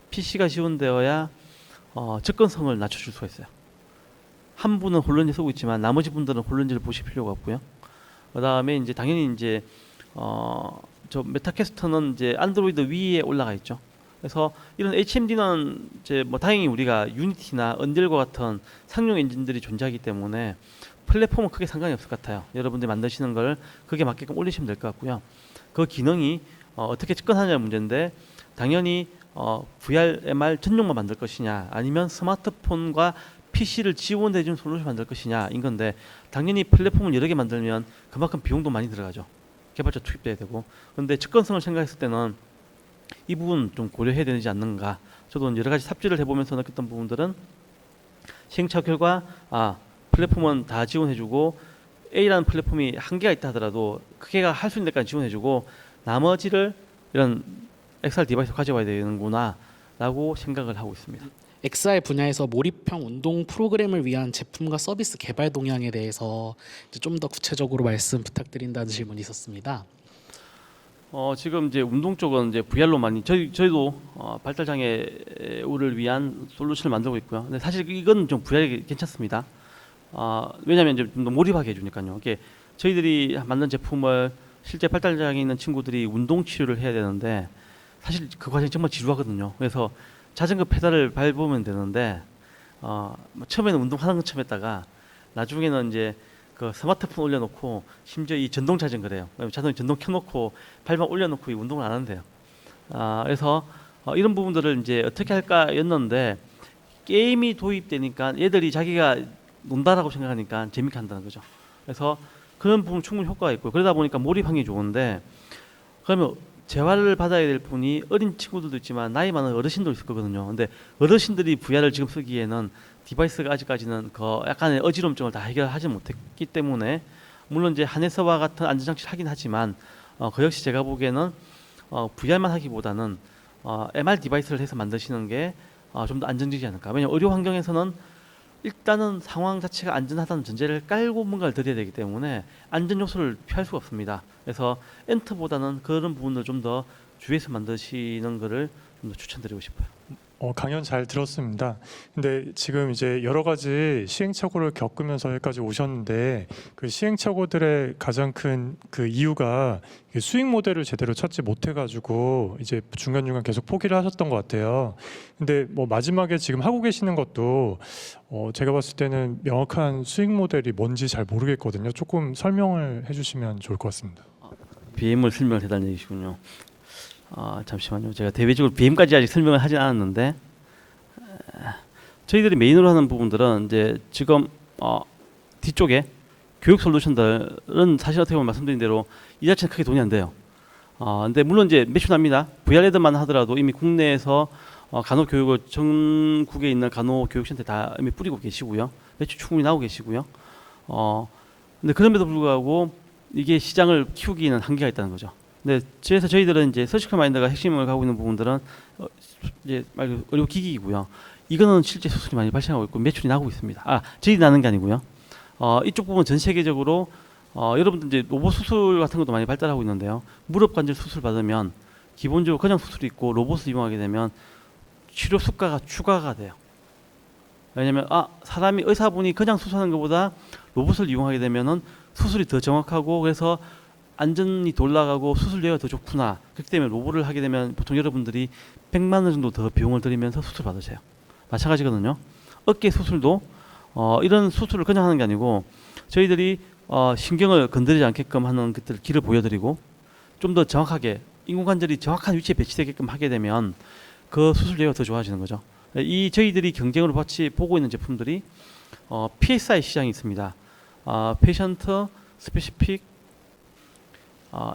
PC가 지원되어야 접근성을 낮춰줄 수가 있어요. 한 분은 홀런즈 쓰고 있지만 나머지 분들은 홀런즈를 보실 필요가 없고요. 그다음에 이제 당연히 이제 저 메타캐스터는 이제 안드로이드 위에 올라가 있죠. 그래서 이런 HMD는 이제 뭐 다행히 우리가 유니티나 언딜과 같은 상용 엔진들이 존재하기 때문에 플랫폼은 크게 상관이 없을 것 같아요. 여러분들이 만드시는 걸 그게 맞게끔 올리시면 될 것 같고요. 그 기능이 어떻게 접근하냐는 문제인데 당연히 VR, MR 전용만 만들 것이냐 아니면 스마트폰과 PC를 지원해주는 솔루션 만들 것이냐 인 건데 당연히 플랫폼을 여러 개 만들면 그만큼 비용도 많이 들어가죠. 개발자 투입돼야 되고 그런데 접근성을 생각했을 때는 이 부분 좀 고려해야 되지 않는가. 저도 여러 가지 삽질을 해보면서 느꼈던 부분들은 시행착오 결과 플랫폼은 다 지원해주고 A라는 플랫폼이 한계가 있다 하더라도 그게가 할 수 있는 데까지 지원해주고 나머지를 이런 XR 디바이스로 가져와야 되는구나 라고 생각을 하고 있습니다. XR 분야에서 몰입형 운동 프로그램을 위한 제품과 서비스 개발 동향에 대해서 좀 더 구체적으로 말씀 부탁드린다는 질문이 있었습니다. 지금 이제 운동 쪽은 이제 VR로 많이 저희도 발달 장애우를 위한 솔루션을 만들고 있고요. 근데 사실 이건 좀 VR이 괜찮습니다. 왜냐하면 이제 좀 더 몰입하게 해주니까요. 이게 저희들이 만든 제품을 실제 발달 장애 있는 친구들이 운동 치료를 해야 되는데 사실 그 과정이 정말 지루하거든요. 그래서 자전거 페달을 밟으면 되는데 뭐 처음에는 운동하는 것 처음 했다가 나중에는 이제 그 스마트폰 올려놓고 심지어 이 전동 자전거래요. 자전거 전동 켜놓고 발만 올려놓고 이 운동을 안 한대요. 그래서 이런 부분들을 이제 어떻게 할까였는데 게임이 도입되니까 얘들이 자기가 논다라고 생각하니까 재밌게 한다는 거죠. 그래서 그런 부분 충분히 효과가 있고 그러다 보니까 몰입하기 좋은데 그러면 재활을 받아야 될 분이 어린 친구들도 있지만 나이 많은 어르신도 있을 거거든요. 근데 어르신들이 VR을 지금 쓰기에는 디바이스가 아직까지는 그 약간의 어지럼증을 다 해결하지 못했기 때문에 물론 이제 한해서와 같은 안전장치를 하긴 하지만 그 역시 제가 보기에는 VR만 하기보다는 MR 디바이스를 해서 만드시는 게 좀 더 안정적이지 않을까. 왜냐하면 의료 환경에서는 일단은 상황 자체가 안전하다는 전제를 깔고 뭔가를 드려야 되기 때문에 안전 요소를 피할 수가 없습니다. 그래서 엔트보다는 그런 부분을 좀 더 주의해서 만드시는 거를 좀 더 추천드리고 싶어요. 강연 잘 들었습니다. 근데 지금 이제 여러 가지 시행착오를 겪으면서 여기까지 오셨는데 그 시행착오들의 가장 큰 그 이유가 수익 모델을 제대로 찾지 못해가지고 이제 중간중간 계속 포기를 하셨던 것 같아요. 근데 뭐 마지막에 지금 하고 계시는 것도 제가 봤을 때는 명확한 수익 모델이 뭔지 잘 모르겠거든요. 조금 설명을 해주시면 좋을 것 같습니다. BM을 설명을 해달라는 얘기시군요. 잠시만요. 제가 대외적으로 BM까지 아직 설명을 하진 않았는데 저희들이 메인으로 하는 부분들은 이제 지금 뒤쪽에 교육 솔루션들은 사실 어떻게 보면 말씀드린 대로 이 자체는 크게 돈이 안 돼요. 근데 물론 이제 매출납니다. VR에만 하더라도 이미 국내에서 간호교육을 전국에 있는 간호교육센터에 다 이미 뿌리고 계시고요. 매출 충분히 나오고 계시고요. 근데 그럼에도 불구하고 이게 시장을 키우기에는 한계가 있다는 거죠. 네, 그래서 저희들은 이제 서지컬 마인드가 핵심을 가고 있는 부분들은 이제 말 의료 기기이고요. 이거는 실제 수술이 많이 발생하고 있고 매출이 나고 있습니다. 저희 나는 게 아니고요. 이쪽 부분 전 세계적으로 여러분들 이제 로봇 수술 같은 것도 많이 발달하고 있는데요. 무릎 관절 수술 받으면 기본적으로 그냥 수술이 있고 로봇을 이용하게 되면 치료 수가가 추가가 돼요. 왜냐하면 사람이 의사분이 그냥 수술하는 것보다 로봇을 이용하게 되면은 수술이 더 정확하고 그래서 안전이 더 올라가고 수술료가 더 좋구나. 그렇기 때문에 로봇을 하게 되면 보통 여러분들이 100만 원 정도 더 비용을 들이면서 수술 받으세요. 마찬가지거든요. 어깨 수술도 이런 수술을 그냥 하는 게 아니고 저희들이 신경을 건드리지 않게끔 하는 것들 길을 보여드리고 좀 더 정확하게 인공관절이 정확한 위치에 배치되게끔 하게 되면 그 수술료가 더 좋아지는 거죠. 이 저희들이 경쟁으로 같이 보고 있는 제품들이 PSI 시장이 있습니다. 페이션트 스페시픽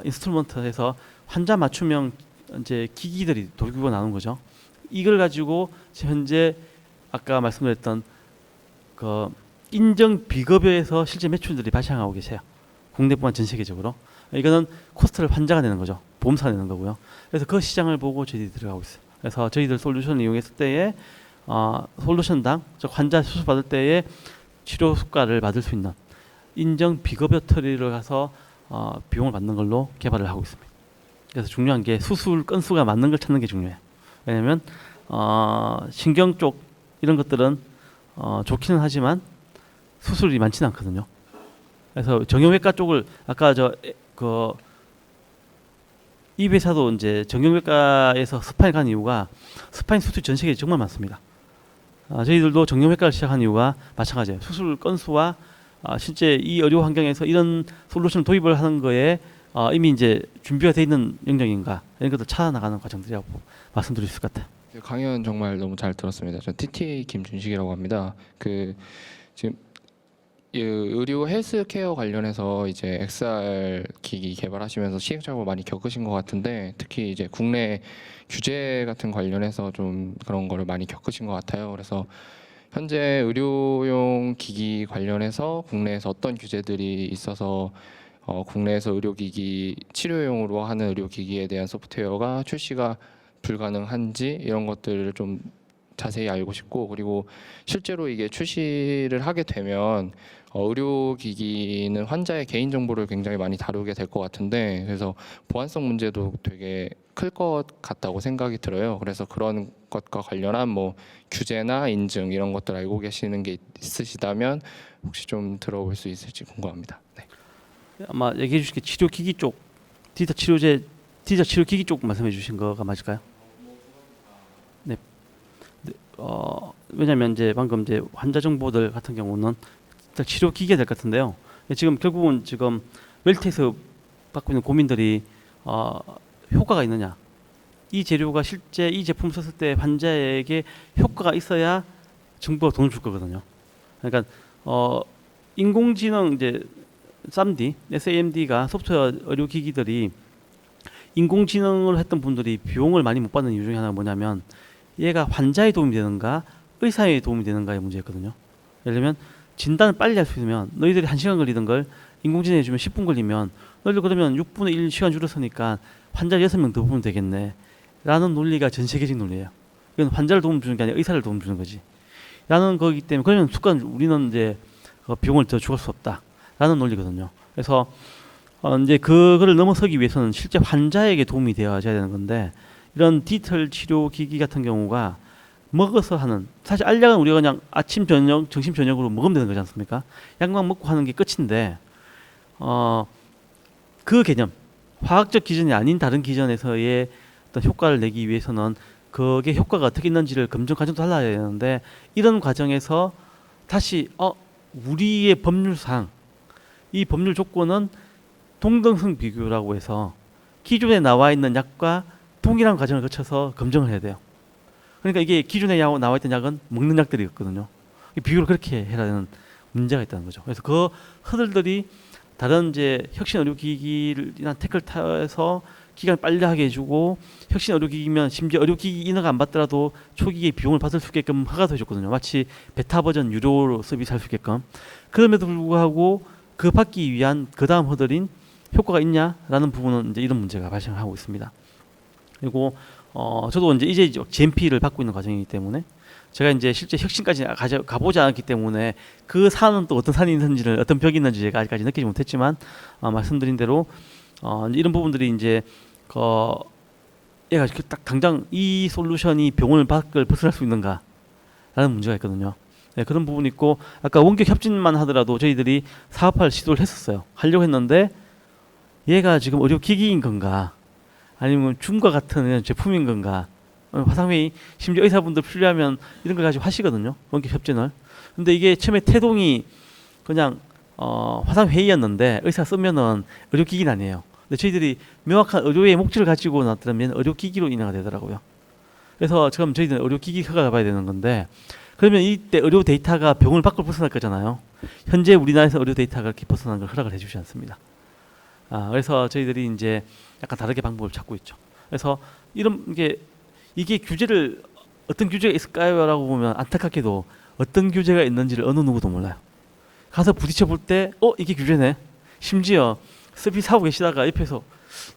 인스트루먼트에서 환자 맞춤형 이제 기기들이 돌고 나오는 거죠. 이걸 가지고 현재 아까 말씀드렸던 그 인정 비급여에서 실제 매출들이 발생하고 계세요. 국내뿐만 전 세계적으로. 이거는 코스트를 환자가 내는 거죠. 보험사가 내는 거고요. 그래서 그 시장을 보고 저희들이 들어가고 있어요. 그래서 저희들 솔루션을 이용했을 때에 솔루션당 즉 환자 수술 받을 때에 치료 수가를 받을 수 있는 인정 비급여 처리를 가서 비용을 받는 걸로 개발을 하고 있습니다. 그래서 중요한 게 수술 건수가 맞는 걸 찾는 게 중요해요. 왜냐하면 신경 쪽 이런 것들은 좋기는 하지만 수술이 많지는 않거든요. 그래서 정형외과 쪽을 아까 이 회사도 이제 정형외과에서 스파인 간 이유가 스파인 수술이 전 세계에 정말 많습니다. 저희들도 정형외과를 시작한 이유가 마찬가지예요. 수술 건수와 실제 이 의료 환경에서 이런 솔루션을 도입을 하는 거에 이미 이제 준비가 돼 있는 영역인가 이런 것들 찾아나가는 과정들이라고 말씀드릴 수 있을 것 같아요. 강연 정말 너무 잘 들었습니다. 전 TTA 김준식이라고 합니다. 지금 의료 헬스케어 관련해서 이제 XR 기기 개발하시면서 시행착오를 많이 겪으신 것 같은데 특히 이제 국내 규제 같은 관련해서 좀 그런 거를 많이 겪으신 것 같아요. 그래서 현재 의료용 기기 관련해서 국내에서 어떤 규제들이 있어서 국내에서 의료기기 치료용으로 하는 의료기기에 대한 소프트웨어가 출시가 불가능한지 이런 것들을 좀 자세히 알고 싶고 그리고 실제로 이게 출시를 하게 되면 의료기기는 환자의 개인정보를 굉장히 많이 다루게 될 것 같은데 그래서 보안성 문제도 되게 클 것 같다고 생각이 들어요. 그래서 그런 것과 관련한 뭐 규제나 인증 이런 것들 알고 계시는 게 있으시다면 혹시 좀 들어볼 수 있을지 궁금합니다. 네. 아마 얘기해 주실 게 치료기기 쪽 디지털 치료제 디지털 치료 기기 쪽 말씀해 주신 거가 맞을까요? 네. 왜냐하면 이제 방금 이제 환자 정보들 같은 경우는 디지털 치료 기기가 될 것 같은데요. 지금 결국은 지금 웰트에서 받고 있는 고민들이 효과가 있느냐, 이 재료가 실제 이 제품 썼을 때 환자에게 효과가 있어야 정부가 돈을 줄 거거든요. 그러니까 인공지능 이제 SAMD, SAMD가 소프트웨어 의료기기들이 인공지능을 했던 분들이 비용을 많이 못 받는 이유 중에 하나가 뭐냐면 얘가 환자에 도움이 되는가 의사에 도움이 되는가의 문제였거든요. 예를 들면 진단을 빨리 할 수 있으면 너희들이 1시간 걸리던 걸 인공지능이 해주면 10분 걸리면 너희들 그러면 6분의 1 시간 줄었으니까 환자 6명 더 보면 되겠네 라는 논리가 전 세계적 논리예요. 이건 환자를 도움 주는 게 아니라 의사를 도움 주는 거지 라는 거기 때문에 그러면 순간 우리는 이제 비용을 더 주갈 수 없다 라는 논리거든요. 그래서 이제 그거를 넘어서기 위해서는 실제 환자에게 도움이 되어야 되는 건데 이런 디지털 치료 기기 같은 경우가 먹어서 하는, 사실 알약은 우리가 그냥 아침 저녁 점심 저녁으로 먹으면 되는 거지 않습니까? 약만 먹고 하는 게 끝인데 그 개념, 화학적 기전이 아닌 다른 기전에서의 어떤 효과를 내기 위해서는 그게 효과가 어떻게 있는지를 검증 과정도 달라야 되는데 이런 과정에서 다시 우리의 법률상 이 법률 조건은 동등성 비교라고 해서 기존에 나와 있는 약과 동일한 과정을 거쳐서 검증을 해야 돼요. 그러니까 이게 기존에 나와 있던 약은 먹는 약들이었거든요. 비교를 그렇게 해야 되는 문제가 있다는 거죠. 그래서 그 허들들이 다른 이제 혁신 의료기기나 태클 타서 기간을 빨리 하게 해주고 혁신 의료기기면 심지어 의료기기 인허가 안 받더라도 초기에 비용을 받을 수 있게끔 허가도 해줬거든요. 마치 베타 버전 유료로 서비스할 수 있게끔. 그럼에도 불구하고 그 받기 위한 그 다음 허들인 효과가 있냐라는 부분은 이제 이런 문제가 발생하고 있습니다. 그리고 저도 이제 GMP를 받고 있는 과정이기 때문에 제가 이제 실제 혁신까지 가보지 않았기 때문에 그 산은 또 어떤 산이 있는지를 어떤 벽이 있는지 제가 아직까지 느끼지 못했지만 말씀드린 대로 이런 부분들이 이제 얘가 딱 당장 이 솔루션이 병원 밖을 벗어날 수 있는가라는 문제가 있거든요. 네, 그런 부분이 있고 아까 원격 협진만 하더라도 저희들이 사업화를 시도를 했었어요. 하려고 했는데 얘가 지금 의료기기인 건가 아니면 줌과 같은 제품인 건가, 화상회의 심지어 의사분들 필요하면 이런 걸 가지고 하시거든요. 원격 협진을. 근데 이게 처음에 태동이 그냥 화상회의였는데 의사 쓰면은 의료기기는 아니에요. 근데 저희들이 명확한 의료의 목적을 가지고 나타나면 의료기기로 인하가 되더라고요. 그래서 지금 저희들은 의료기기 허가가 봐야 되는 건데 그러면 이때 의료 데이터가 병을 밖으로 벗어날 거잖아요. 현재 우리나라에서 의료 데이터가 그렇게 벗어나는 걸 허락을 해주지 않습니다. 그래서 저희들이 이제 약간 다르게 방법을 찾고 있죠. 그래서 이게 규제를 어떤 규제가 있을까요라고 보면 안타깝게도 어떤 규제가 있는지를 어느 누구도 몰라요. 가서 부딪혀 볼 때 이게 규제네. 심지어 서비스 하고 계시다가 옆에서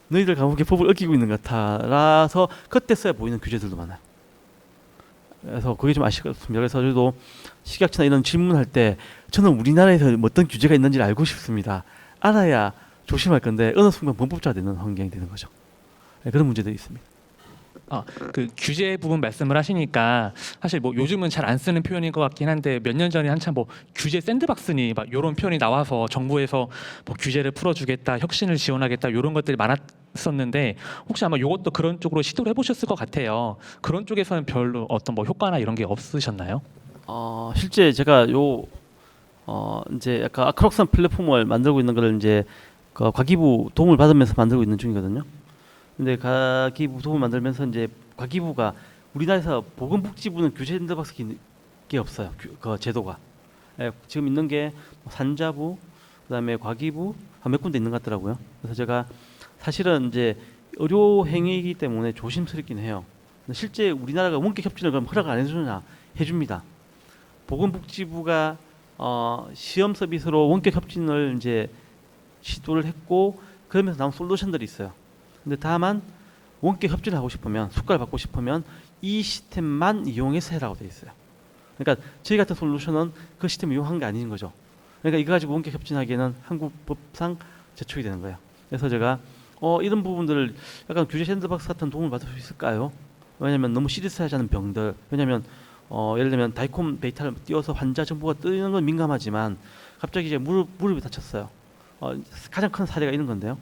너희들 감옥에 법을 어기고 있는 것 같아라서 그때서야 보이는 규제들도 많아요. 그래서 그게 좀 아쉽습니다. 그래서 저도 식약처나 이런 질문할 때 저는 우리나라에서 어떤 규제가 있는지를 알고 싶습니다. 알아야 조심할 건데 어느 순간 범법자가 되는 환경이 되는 거죠. 네, 그런 문제들이 있습니다. 그 규제 부분 말씀을 하시니까 사실 뭐 요즘은 잘 안 쓰는 표현인 것 같긴 한데 몇 년 전에 한참 뭐 규제 샌드박스니 막 이런 표현이 나와서 정부에서 뭐 규제를 풀어주겠다, 혁신을 지원하겠다 이런 것들이 많았었는데 혹시 아마 이것도 그런 쪽으로 시도를 해보셨을 것 같아요. 그런 쪽에서는 별로 어떤 뭐 효과나 이런 게 없으셨나요? 실제 제가 이제 약간 아크록산 플랫폼을 만들고 있는 거를 이제 그 과기부 도움을 받으면서 만들고 있는 중이거든요. 근데 과기부 도움을 만들면서 이제 과기부가 우리나라에서 보건복지부는 규제 샌드박스가 없어요. 그 제도가. 지금 있는 게 산자부, 그다음에 과기부 몇 군데 있는 것 같더라고요. 그래서 제가 사실은 이제 의료 행위이기 때문에 조심스럽긴 해요. 근데 실제 우리나라가 원격 협진을 그럼 허락 안 해주느냐? 해줍니다. 보건복지부가 시험 서비스로 원격 협진을 이제 시도를 했고 그러면서 나온 솔루션들이 있어요. 근데 다만 원격 협진을 하고 싶으면 수가를 받고 싶으면 이 시스템만 이용해서 해라고 돼 있어요. 그러니까 저희 같은 솔루션은 그 시스템을 이용한 게 아닌 거죠. 그러니까 이거 가지고 원격 협진하기에는 한국 법상 제촉이 되는 거예요. 그래서 제가 이런 부분들을 약간 규제 샌드박스 같은 도움을 받을 수 있을까요? 왜냐하면 너무 시리어스하지 않은 병들, 왜냐하면 예를 들면 다이콤 데이터를 띄워서 환자 정보가 뜨는 건 민감하지만 갑자기 이제 무릎이 다쳤어요. 가장 큰 사례가 이런 건데요.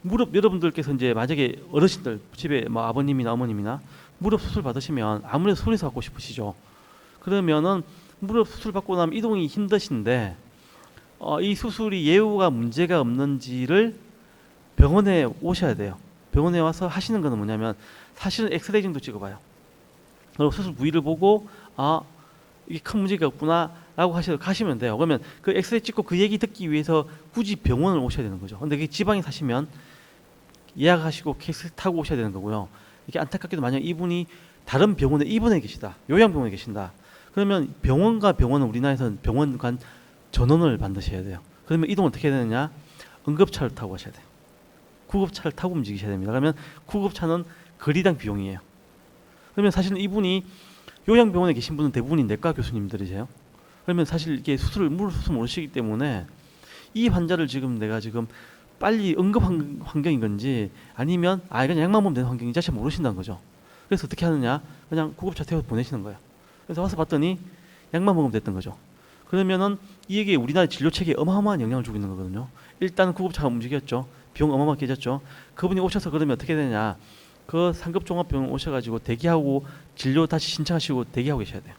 무릎 여러분들께서 이제 만약에 어르신들 집에 뭐 아버님이나 어머님이나 무릎 수술 받으시면 아무래도 손에서 받고 싶으시죠. 그러면은 무릎 수술 받고 나면 이동이 힘드신데 이 수술이 예후가 문제가 없는지를 병원에 오셔야 돼요. 병원에 와서 하시는 거는 뭐냐면 사실은 엑스레이 정도 찍어봐요. 그리고 수술 부위를 보고 이게 큰 문제가 없구나라고 가시면 돼요. 그러면 그 엑스레이 찍고 그 얘기 듣기 위해서 굳이 병원을 오셔야 되는 거죠. 근데 이게 지방에 사시면 예약하시고 케이스 타고 오셔야 되는 거고요. 이게 안타깝게도 만약 이분이 다른 병원에 입원해 계시다, 요양병원에 계신다. 그러면 병원과 병원은 우리나라에서는 병원 간 전원을 만드셔야 돼요. 그러면 이동 어떻게 해야 되느냐? 응급차를 타고 가셔야 돼요. 구급차를 타고 움직이셔야 됩니다. 그러면 구급차는 거리당 비용이에요. 그러면 사실은 이분이 요양병원에 계신 분은 대부분이 내과 교수님들이세요. 그러면 사실 이게 무릎 수술 모르시기 때문에 이 환자를 지금 내가 지금 빨리 응급 환경인 건지 아니면 이건 약만 먹으면 되는 환경인지 자체 모르신다는 거죠. 그래서 어떻게 하느냐? 그냥 구급차 태워서 보내시는 거예요. 그래서 와서 봤더니 약만 먹으면 됐던 거죠. 그러면은 이게 우리나라 진료 체계에 어마어마한 영향을 주고 있는 거거든요. 일단 구급차가 움직였죠. 비용 어마어마하게 깨졌죠. 그분이 오셔서 그러면 어떻게 되냐? 그 상급 종합병원 오셔가지고 대기하고 진료 다시 신청하시고 대기하고 계셔야 돼요.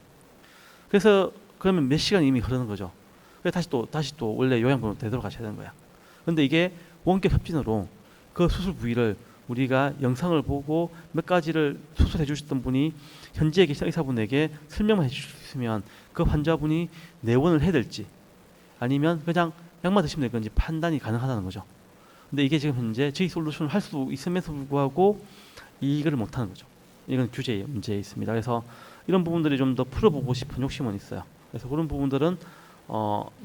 그래서 그러면 몇 시간 이미 흐르는 거죠. 그래서 다시 또 원래 요양병원 되돌아가셔야 되는 거야. 그런데 이게 원격 협진으로 그 수술 부위를 우리가 영상을 보고 몇 가지를 수술해 주셨던 분이 현지에 계신 의사분에게 설명을 해 주실 수 있으면 그 환자분이 내원을 해야 될지 아니면 그냥 약만 드시면 될 건지 판단이 가능하다는 거죠. 근데 이게 지금 현재 저희 솔루션을 할 수 있음에도 불구하고 이거를 못하는 거죠. 이건 규제의 문제에 있습니다. 그래서 이런 부분들이 좀 더 풀어보고 싶은 욕심은 있어요. 그래서 그런 부분들은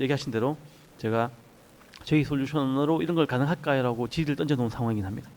얘기하신 대로 제가 저희 솔루션으로 이런 걸 가능할까요라고 질의를 던져놓은 상황이긴 합니다.